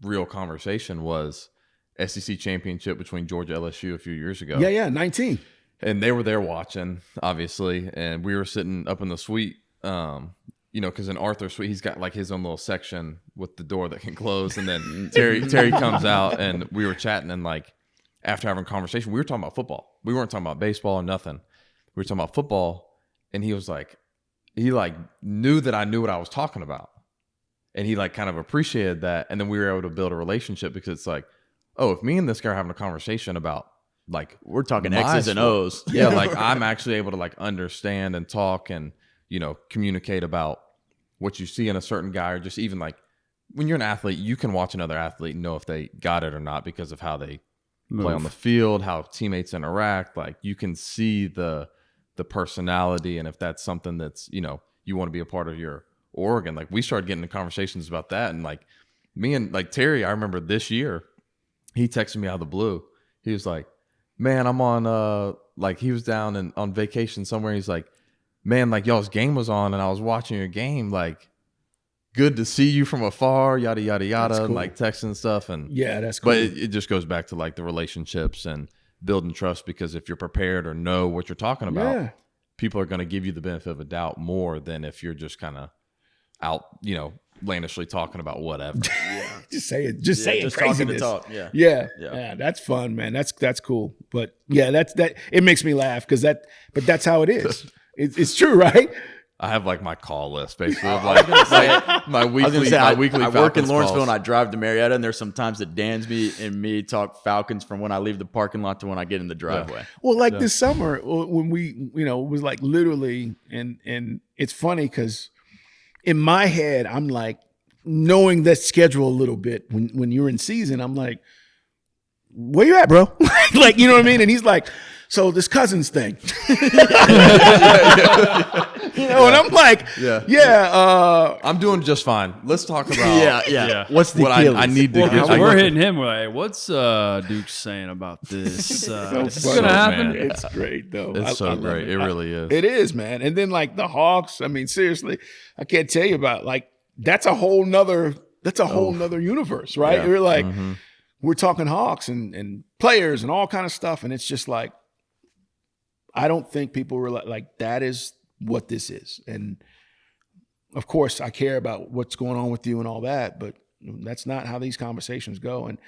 real conversation was SEC championship between Georgia LSU a few years ago. Yeah, 19. And they were there watching, obviously, and we were sitting up in the suite, because in Arthur's suite, he's got like his own little section with the door that can close. And then Terry comes out and we were chatting, and like after having a conversation, we were talking about football. We weren't talking about baseball or nothing. We were talking about football, and he was like, he like knew that I knew what I was talking about. And he like kind of appreciated that. And then we were able to build a relationship because it's like, oh, if me and this guy are having a conversation about like, we're talking X's and O's. Yeah. Like I'm actually able to like understand and talk and, communicate about what you see in a certain guy, or just even like when you're an athlete, you can watch another athlete and know if they got it or not because of how they play on the field, how teammates interact. Like you can see the personality. And if that's something that's, you want to be a part of your Oregon, like we started getting into conversations about that. And like me and like Terry, I remember this year, he texted me out of the blue. He was like, man, I'm on, like he was down on vacation somewhere. He's like, man, like y'all's game was on and I was watching your game. Like good to see you from afar, yada yada yada, That's and cool. like texting and stuff. And Yeah, that's cool. but it just goes back to like the relationships and building trust, because if you're prepared or know what you're talking about, Yeah. people are going to give you the benefit of a doubt more than if you're just kind of out, landishly talking about whatever. Just say it. Just say it. Just talking to Craziness. talk. Yeah. Yeah. Yeah. Yeah. That's fun, man. That's cool. But yeah, that it makes me laugh but that's how it is. It's true, right? I have like my call list basically of like my weekly I weekly work in Falcons Lawrenceville calls. and I drive to Marietta, and there's some times that Dansby and me talk Falcons from when I leave the parking lot to when I get in the driveway. Well, like this summer when we, it was like literally, and it's funny because in my head, I'm like, knowing that schedule a little bit when you're in season, I'm like, where you at, bro? Like, you know what I mean? And he's like, so this Cousins thing. And I'm like, I'm doing just fine. Let's talk about Yeah. What's the what Achilles? I need to Well, get. we're hitting him. We're like, what's Duke saying about this? This is funny. gonna happen. Man. it's great though. It's so love great. It really is. It is, man. And then like the Hawks, I mean, seriously, I can't tell you about like that's a whole nother universe, right? Yeah. You're like, we're talking Hawks and players and all kind of stuff, and it's just like, I don't think people realize like that is what this is. And of course, I care about what's going on with you and all that, but that's not how these conversations go. And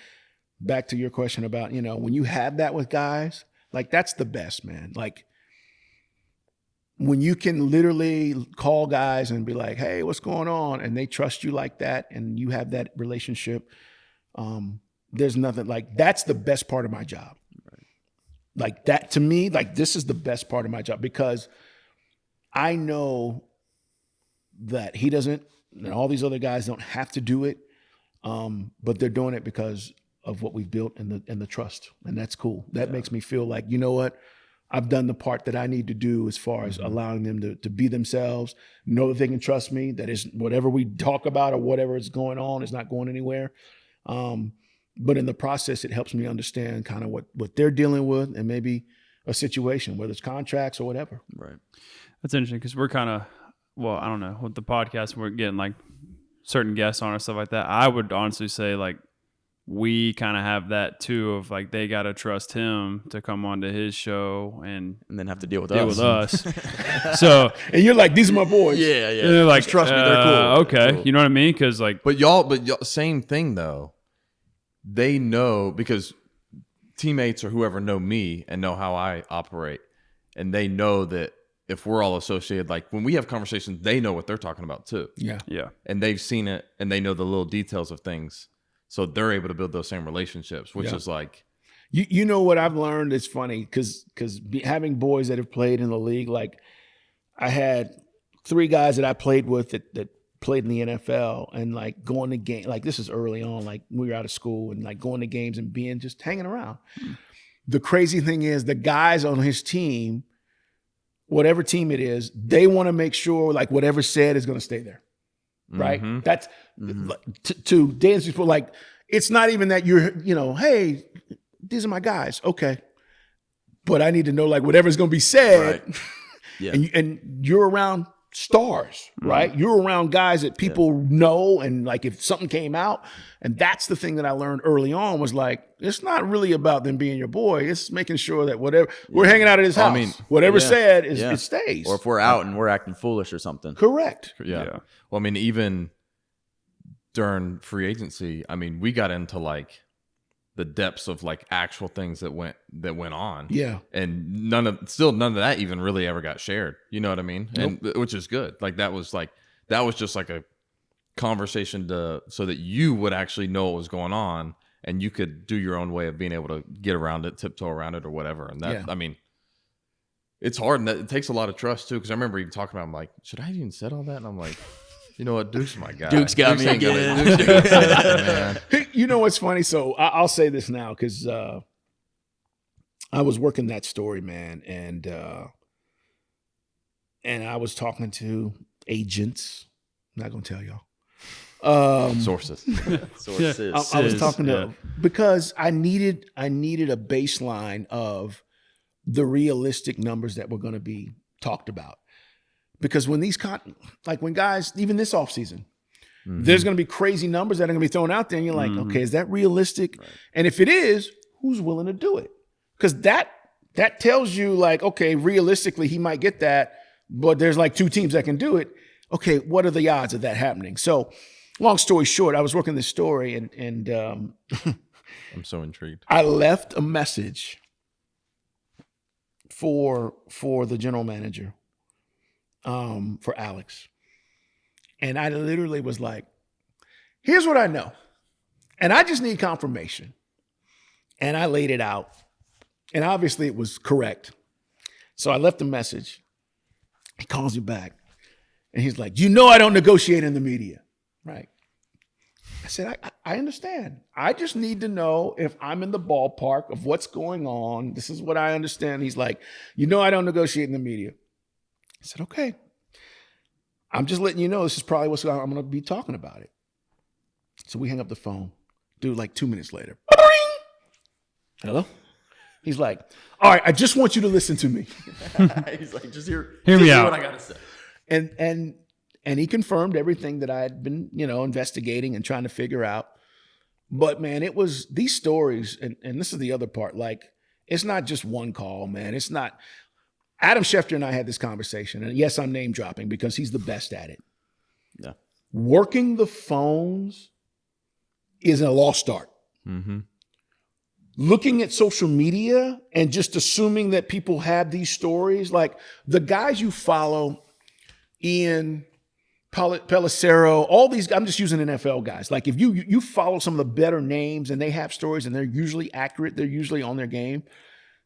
back to your question about, when you have that with guys, like that's the best, man. Like when you can literally call guys and be like, hey, what's going on? And they trust you like that, and you have that relationship. There's nothing like that's the best part of my job. Right. Like that to me, like this is the best part of my job because I know that he doesn't, and all these other guys don't have to do it, but they're doing it because of what we've built and the trust, and that's cool. That makes me feel like, you know what, I've done the part that I need to do as far as allowing them to be themselves, know that they can trust me, that is whatever we talk about or whatever is going on is not going anywhere. But in the process, it helps me understand kind of what they're dealing with and maybe a situation, whether it's contracts or whatever. Right. That's interesting because we're kind of, I don't know, with the podcast, we're getting like certain guests on and stuff like that. I would honestly say like we kind of have that too of like they got to trust him to come onto his show and then have to deal with us. So, and you're like, these are my boys. Yeah. and they're like, Just trust me, they're cool. Okay. Cool. You know what I mean? Because like, But y'all, same thing though. They know because teammates or whoever know me and know how I operate, and they know that if we're all associated, like when we have conversations, they know what they're talking about too. Yeah. And they've seen it and they know the little details of things. So they're able to build those same relationships, which is like. You know what I've learned is funny because having boys that have played in the league, like I had 3 guys that I played with that played in the NFL and like going to game, like this is early on, like we were out of school and like going to games and being just hanging around. The crazy thing is the guys on his team, whatever team it is, they want to make sure like whatever's said is going to stay there. Right. That's to Dan's people. Like, it's not even that you're, hey, these are my guys. Okay. But I need to know like whatever's going to be said. Right. Yeah. and you're around stars, right? You're around guys that people know. And like, if something came out, and that's the thing that I learned early on was like, it's not really about them being your boy. It's making sure that whatever we're hanging out at his house, whatever said is it stays. Or if we're out and we're acting foolish or something. Correct. Yeah. Well, I mean, even during free agency, I mean, we got into like the depths of like actual things that went on. Yeah. And none of that even really ever got shared. You know what I mean? Nope. And which is good. Like that was just like a conversation so that you would actually know what was going on and you could do your own way of being able to get around it, tiptoe around it or whatever. And that, I mean, it's hard and it takes a lot of trust too. Cause I remember even talking about, I'm like, should I have even said all that? And I'm like, you know what? Duke's my guy. Duke's got me ain't gonna- again. Duke's gonna say that, man. You know what's funny? So I'll say this now because I was working that story, man, and I was talking to agents. I'm not gonna tell y'all. Sources. Sources. I was talking to because I needed a baseline of the realistic numbers that were going to be talked about. Because when these when guys, even this offseason, There's going to be crazy numbers that are going to be thrown out there, and you're like, okay, is that realistic? Right. And if it is, who's willing to do it? Because that tells you, like, okay, realistically, he might get that, but there's like 2 teams that can do it. Okay, what are the odds of that happening? So, long story short, I was working this story, and I'm so intrigued. I left a message for the general manager, for Alex. And I literally was like, here's what I know. And I just need confirmation. And I laid it out. And obviously it was correct. So I left a message. He calls me back. And he's like, I don't negotiate in the media. Right. I said, I understand. I just need to know if I'm in the ballpark of what's going on. This is what I understand. He's like, I don't negotiate in the media. I said, okay. I'm just letting you know this is probably what I'm going to be talking about it. So we hang up the phone. Dude, like 2 minutes later. Hello? He's like, all right, I just want you to listen to me. He's like, just hear me out. What I got to say. And he confirmed everything that I had been, investigating and trying to figure out. But man, it was these stories, and this is the other part. Like, it's not just one call, man. It's not. Adam Schefter and I had this conversation, and yes, I'm name dropping because he's the best at it. Yeah. Working the phones is a lost art. Mm-hmm. Looking at social media and just assuming that people have these stories, like the guys you follow, Ian, Pelissero, all these, I'm just using NFL guys. Like if you follow some of the better names and they have stories and they're usually accurate, they're usually on their game.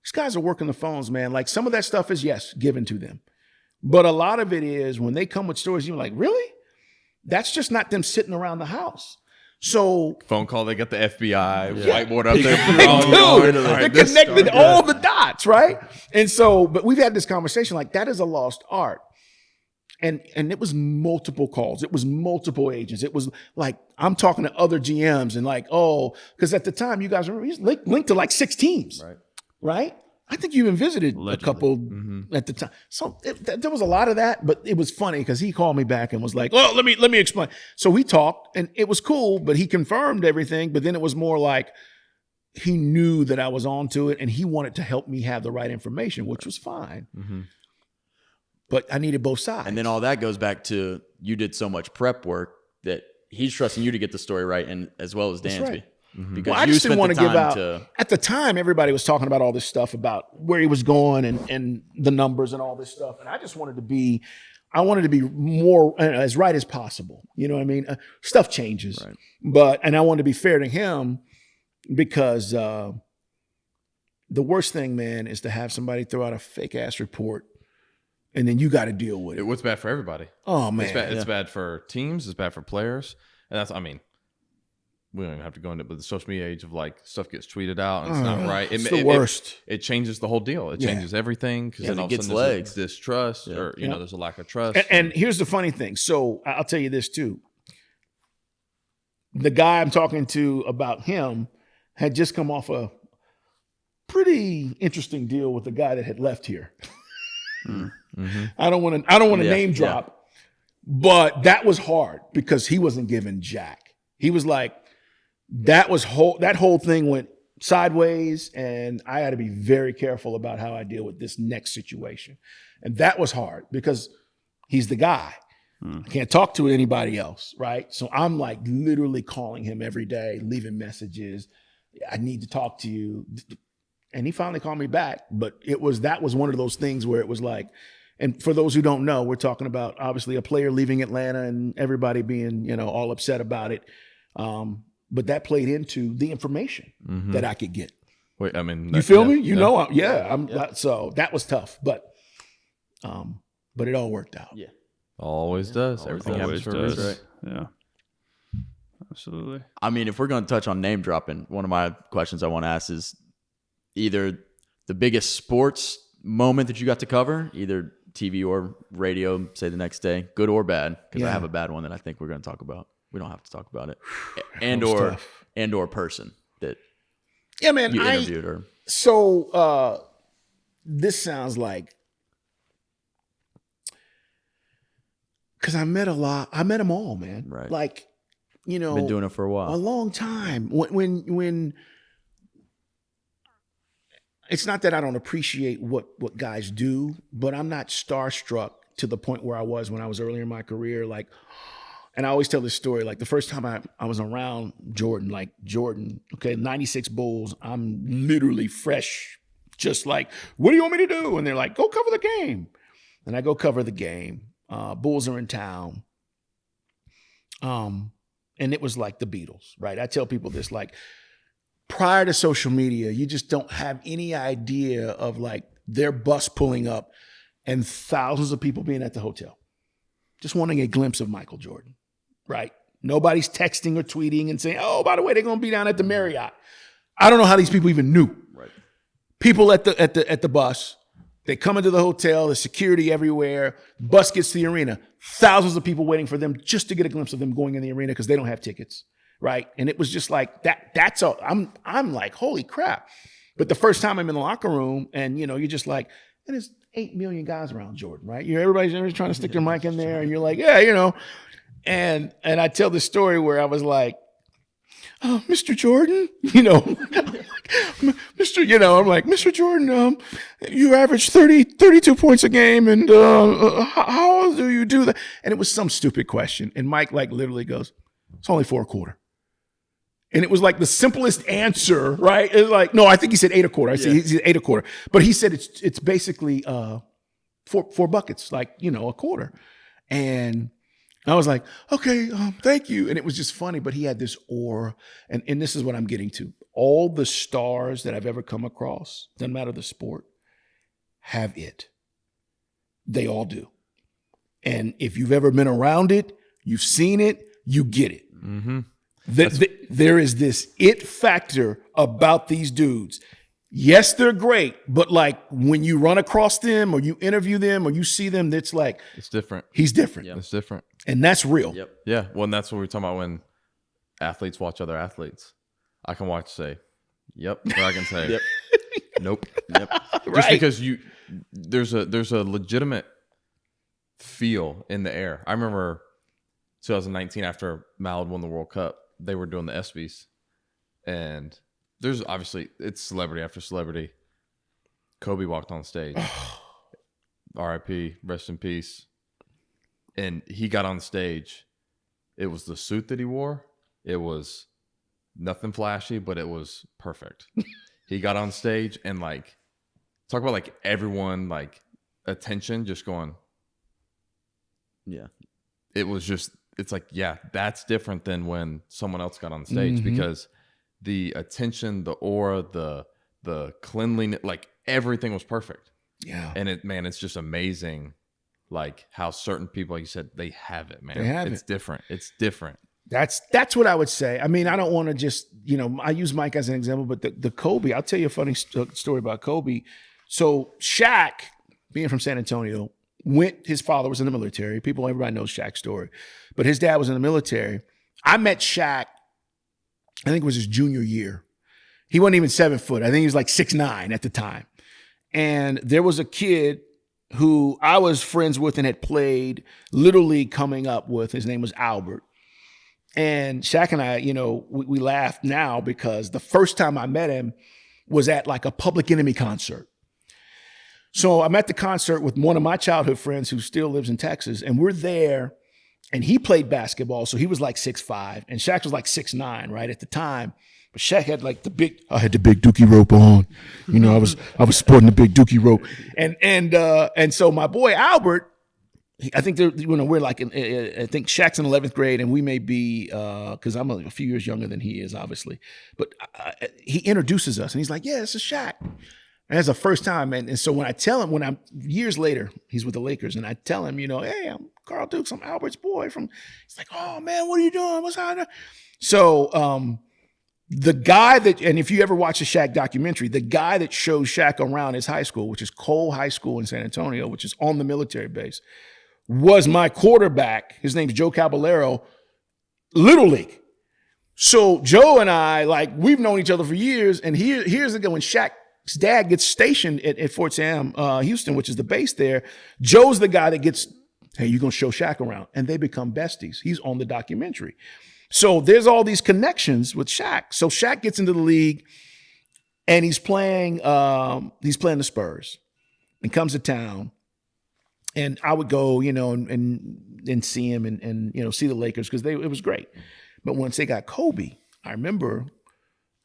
These guys are working the phones, man. Like some of that stuff is, yes, given to them. But a lot of it is when they come with stories, you're like, really? That's just not them sitting around the house. So phone call, they got the FBI whiteboard up there. They're connected all the dots, right? And so, but we've had this conversation, like that is a lost art. And it was multiple calls. It was multiple agents. It was like, I'm talking to other GMs and like, because at the time you guys were linked to like 6 teams, right? I think you even visited a couple at the time. So there was a lot of that, but it was funny because he called me back and was like, "Oh, let me explain." So we talked, and it was cool, but he confirmed everything. But then it was more like he knew that I was onto it, and he wanted to help me have the right information, which was fine. Mm-hmm. But I needed both sides. And then all that goes back to you did so much prep work that he's trusting you to get the story right, and as well as Dansby. Right. Mm-hmm. Because I just didn't want to give out. At the time, everybody was talking about all this stuff about where he was going and the numbers and all this stuff, and I just wanted to be. I wanted to be more as right as possible. You know what I mean? Stuff changes, right. And I wanted to be fair to him because the worst thing, man, is to have somebody throw out a fake ass report, and then you got to deal with it. What's bad for everybody? Oh man, it's bad for teams. It's bad for players, and that's. I mean. We don't even have to go into it, but the social media age of like stuff gets tweeted out and it's not right. It's the worst. It changes the whole deal. It changes everything because then all of a sudden there's distrust or there's a lack of trust. And here's the funny thing. So I'll tell you this too. The guy I'm talking to about him had just come off a pretty interesting deal with the guy that had left here. Mm-hmm. I don't want to name drop, but that was hard because he wasn't giving jack. He was like. That whole thing went sideways, and I had to be very careful about how I deal with this next situation. And that was hard because he's the guy. I can't talk to anybody else, right? So I'm like literally calling him every day, leaving messages. I need to talk to you. And he finally called me back. But that was one of those things where it was like, and for those who don't know, we're talking about obviously a player leaving Atlanta and everybody being, all upset about it. But that played into the information that I could get. Wait, I mean, you feel me? So that was tough, but it all worked out. Yeah, always does. Everything happens for a reason. Right. Yeah, absolutely. I mean, if we're going to touch on name dropping, one of my questions I want to ask is either the biggest sports moment that you got to cover, either TV or radio, say the next day, good or bad, because I have a bad one that I think we're going to talk about. We don't have to talk about it, and or person that man, you interviewed or so. This sounds like because I met a lot. I met them all, man. Right. Like Been doing it for a while. A long time. When it's not that I don't appreciate what guys do, but I'm not starstruck to the point where I was when I was earlier in my career. Like, and I always tell this story, like the first time I was around Jordan, okay, 96 Bulls, I'm literally fresh, just like, what do you want me to do? And they're like, go cover the game. And I go cover the game. Bulls are in town. And it was like the Beatles, right? I tell people this, like, prior to social media, you just don't have any idea of like their bus pulling up and thousands of people being at the hotel, just wanting a glimpse of Michael Jordan, right? Nobody's texting or tweeting and saying, oh, by the way, they're going to be down at the Marriott. I don't know how these people even knew. Right. People at the bus, they come into the hotel, there's security everywhere, bus gets to the arena, thousands of people waiting for them just to get a glimpse of them going in the arena because they don't have tickets. Right. And it was just like that's all. I'm like, holy crap. But the first time I'm in the locker room and, you're just like, and there's 8 million guys around Jordan, right? Everybody's trying to stick their mic in there and you're like, yeah, and I tell this story where I was like, oh, Mr. Jordan, I'm like, Mr. Jordan, you average 32 points a game. And how do you do that? And it was some stupid question. And Mike like literally goes, it's only 4 a quarter. And it was like the simplest answer, right? It's like, no, I think he said 8 a quarter. I said he said 8 a quarter. But he said it's basically four buckets, like, a quarter. And I was like, okay, thank you. And it was just funny, but he had this aura. And this is what I'm getting to. All the stars that I've ever come across, doesn't matter the sport, have it. They all do. And if you've ever been around it, you've seen it, you get it. Mm-hmm. There is this it factor about these dudes. Yes, they're great, but like when you run across them or you interview them or you see them, it's like it's different. He's different. Yep. It's different. And that's real. Yep. Yeah. Well, and that's what we're talking about when athletes watch other athletes. I can watch say, yep, or I can say, Yep. Nope. Yep. Just Right. because there's a legitimate feel in the air. I remember 2019 after Mal won the World Cup, they were doing the ESPYs, and there's obviously it's celebrity after celebrity. Kobe walked on stage. R.I.P. Rest in peace. And he got on stage. It was the suit that he wore. It was nothing flashy, but it was perfect. He got on stage and like talk about like everyone like attention just going. Yeah. It was just. It's like, yeah, that's different than when someone else got on stage because the attention, the aura, the cleanliness, like everything was perfect. Yeah. And it's just amazing, like how certain people, like you said, they have it, man. They have it's it. different. It's different. That's what I would say. I mean, I don't want to just, I use Mike as an example, but the Kobe, I'll tell you a funny story about Kobe. So Shaq, being from San Antonio, his father was in the military. Everybody knows Shaq's story. But his dad was in the military. I met Shaq, I think it was his junior year. He wasn't even 7 foot. I think he was like 6'9" at the time. And there was a kid who I was friends with and had played Little League coming up with. His name was Albert. And Shaq and I, we laugh now because the first time I met him was at like a Public Enemy concert. So I'm at the concert with one of my childhood friends who still lives in Texas, and we're there, and he played basketball, so he was like 6'5", and Shaq was like 6'9", right, at the time. But Shaq had like I had the big dookie rope on. I was sporting the big dookie rope. And so my boy Albert, I think we're like, I think Shaq's in 11th grade, and we may be, because I'm a few years younger than he is, obviously. But he introduces us, and he's like, yeah, this is Shaq. And that's the first time. And so when I tell him, years later, he's with the Lakers, and I tell him, hey, I'm Carl Dukes, I'm Albert's boy he's like, oh man, what are you doing? What's happening? So the guy and if you ever watch a Shaq documentary, the guy that shows Shaq around his high school, which is Cole High School in San Antonio, which is on the military base, was my quarterback. His name's Joe Caballero, Little League. So Joe and I, like, we've known each other for years. And here's the guy, when Shaq's dad gets stationed at Fort Sam, Houston, which is the base there, Joe's the guy that gets, hey, you're going to show Shaq around. And they become besties. He's on the documentary. So there's all these connections with Shaq. So Shaq gets into the league and he's playing the Spurs and comes to town. And I would go, and see him and see the Lakers because it was great. But once they got Kobe, I remember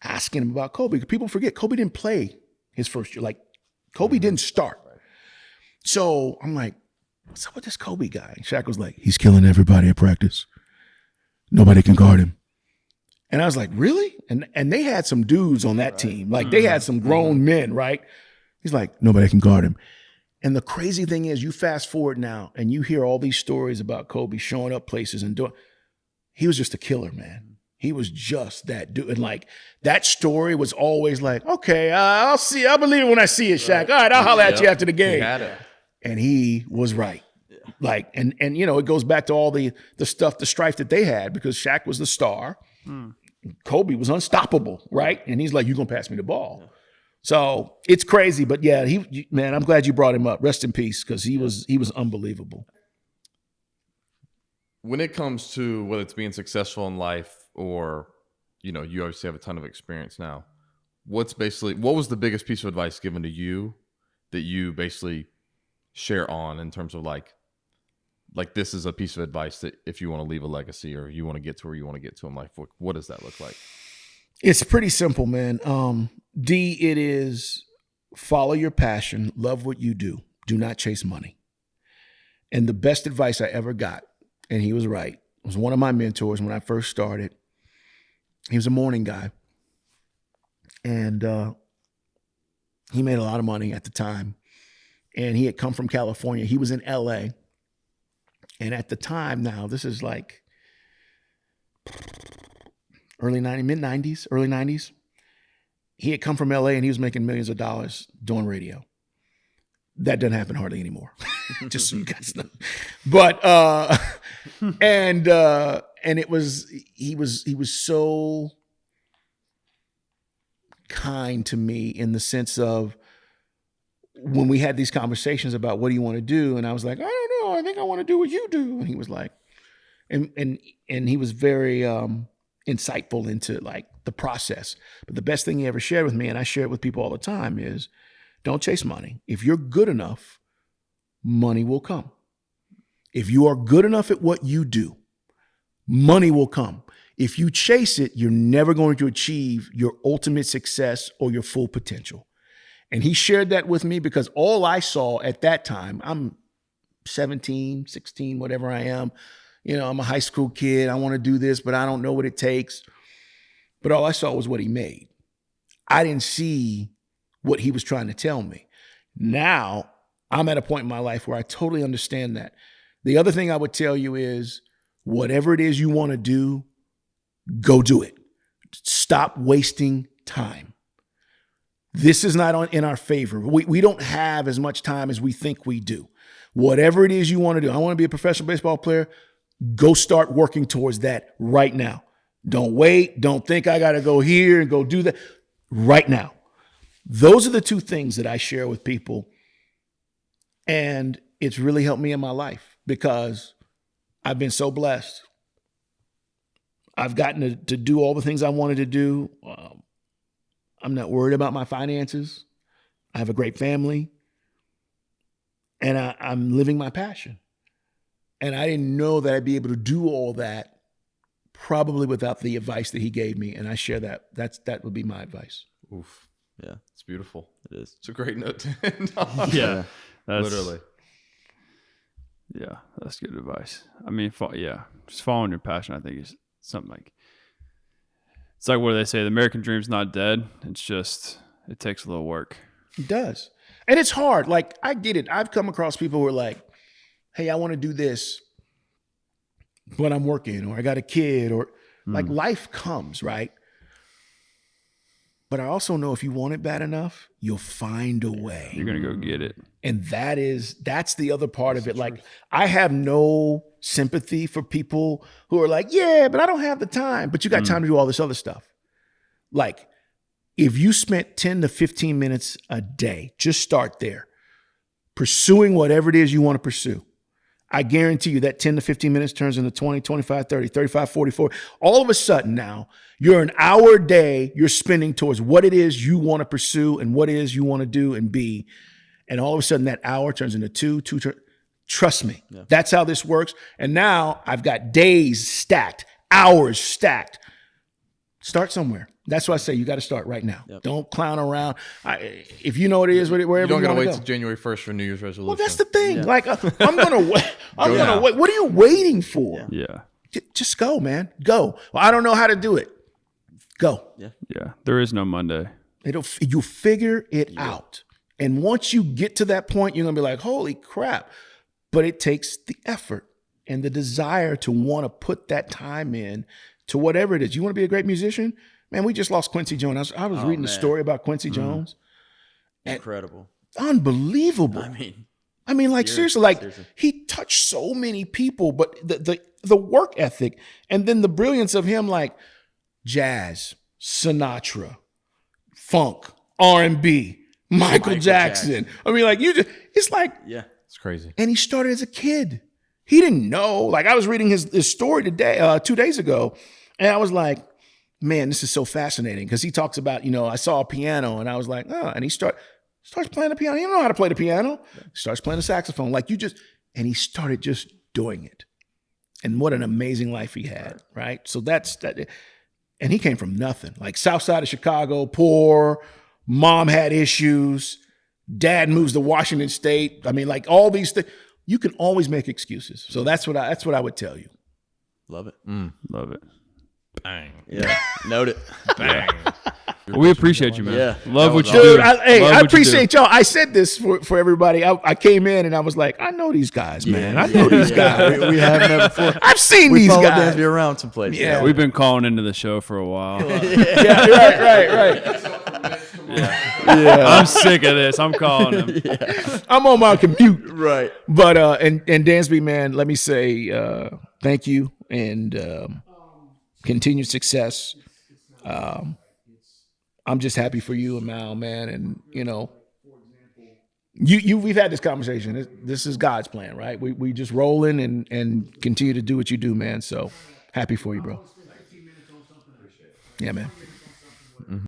asking him about Kobe. People forget Kobe didn't play his first year. Like Kobe didn't start. So I'm like, what's up with this Kobe guy? And Shaq was like, he's killing everybody at practice. Nobody can guard him. And I was like, really? And they had some dudes on that team. Like they had some grown men, right? He's like, nobody can guard him. And the crazy thing is, you fast forward now and you hear all these stories about Kobe showing up places and doing, he was just a killer, man. He was just that dude. And like that story was always like, okay, I'll believe it when I see it, Shaq. All right, I'll holler at you after the game. He had it. And he was right. Like, and it goes back to all the stuff, the strife that they had because Shaq was the star. Kobe was unstoppable, right? And he's like, you're going to pass me the ball. Yeah. So it's crazy, but yeah, man, I'm glad you brought him up. Rest in peace, because he was unbelievable. When it comes to whether it's being successful in life or, you obviously have a ton of experience now. What was the biggest piece of advice given to you that you basically share on in terms of like this is a piece of advice that if you want to leave a legacy or you want to get to where you want to get to in life, what does that look like? It's pretty simple, man. D, it is follow your passion, love what you do. Do not chase money. And the best advice I ever got, and he was right, was one of my mentors when I first started. He was a morning guy. And he made a lot of money at the time. And he had come from California. He was in LA. And at the time now, this is like early 90s. He had come from LA and he was making millions of dollars doing radio. That doesn't happen hardly anymore. Just so you guys know. But and it was he was so kind to me in the sense of when we had these conversations about what do you want to do, and I was like, I don't know, I think I want to do what you do. And he was like, and he was very insightful into like the process. But the best thing he ever shared with me, and I share it with people all the time, is don't chase money. If you're good enough, money will come. If you are good enough at what you do, money will come. If you chase it, you're never going to achieve your ultimate success or your full potential. And he shared that with me because all I saw at that time, I'm 17, 16, whatever I am. I'm a high school kid. I want to do this, but I don't know what it takes. But all I saw was what he made. I didn't see what he was trying to tell me. Now, I'm at a point in my life where I totally understand that. The other thing I would tell you is whatever it is you want to do, go do it. Stop wasting time. This is not in our favor. We don't have as much time as we think we do. Whatever it is you want to do, I want to be a professional baseball player, go start working towards that right now. Don't wait. Don't think I got to go here and go do that. Right now. Those are the two things that I share with people. And it's really helped me in my life because I've been so blessed. I've gotten to do all the things I wanted to do. I'm not worried about my finances. I have a great family. And I'm living my passion. And I didn't know that I'd be able to do all that probably without the advice that he gave me. And I share that. That would be my advice. Oof. Yeah. It's beautiful. It is. It's a great note to end on. Yeah. Literally. Yeah, that's good advice. I mean, just following your passion, I think, is something like, it's like what do they say? The American dream's not dead. It's just, it takes a little work. It does. And it's hard. Like, I get it. I've come across people who are like, hey, I want to do this, but I'm working, or I got a kid, or like life comes, right? But I also know if you want it bad enough, you'll find a way. You're going to go get it. And that's the other part of it. Like, I have no sympathy for people who are like, yeah, but I don't have the time. But you got time to do all this other stuff. Like, if you spent 10 to 15 minutes a day, just start there, pursuing whatever it is you want to pursue. I guarantee you that 10 to 15 minutes turns into 20, 25, 30, 35, 40, 40. All of a sudden now, you're an hour a day you're spending towards what it is you want to pursue and what it is you want to do and be. And all of a sudden that hour turns into two. Trust me, that's how this works. And now I've got days stacked, hours stacked. Start somewhere. That's why I say you got to start right now. Yep. Don't clown around. If you know what it is, wherever you don't got to wait till January 1st for New Year's resolution. Well, that's the thing. Yeah. Like I'm gonna wait. I'm gonna wait. What are you waiting for? Yeah. Just go, man. Go. Well, I don't know how to do it. Go. Yeah. There is no Monday. You figure it out. And once you get to that point, you're gonna be like, holy crap. But it takes the effort and the desire to want to put that time in to whatever it is. You want to be a great musician? Man, we just lost Quincy Jones. I was reading a story about Quincy Jones. Incredible. Unbelievable. I mean, like seriously, he touched so many people, but the work ethic and then the brilliance of him, like jazz, Sinatra, funk, R&B, Michael Jackson. I mean, like it's like, it's crazy. And he started as a kid. He didn't know. Like I was reading his story today, 2 days ago, and I was like, man, this is so fascinating because he talks about, I saw a piano and I was like, oh, and he starts playing the piano. He don't know how to play the piano. He starts playing the saxophone. Like and he started just doing it. And what an amazing life he had, right? So that's that. And he came from nothing, like South Side of Chicago, poor, mom had issues, dad moves to Washington State. I mean, like all these things, you can always make excuses. So that's what I would tell you. Love it. Love it. Bang. Yeah. Note it. Bang. We appreciate you, man. Yeah. Love what you Dude, do. I appreciate y'all. I said this for everybody. I came in and I was like, I know these guys, man. I know these guys. We have met before. I've seen We these followed guys. Dansby around someplace. Yeah. We've been calling into the show for a while. Right. Yeah. I'm sick of this. I'm calling him. I'm on my commute. Right. But and Dansby, man, let me say thank you and continued success. I'm just happy for you and Mal, man, and we've had this conversation. This is God's plan, right? We just rolling and continue to do what you do, man. So happy for you, bro. Yeah, man.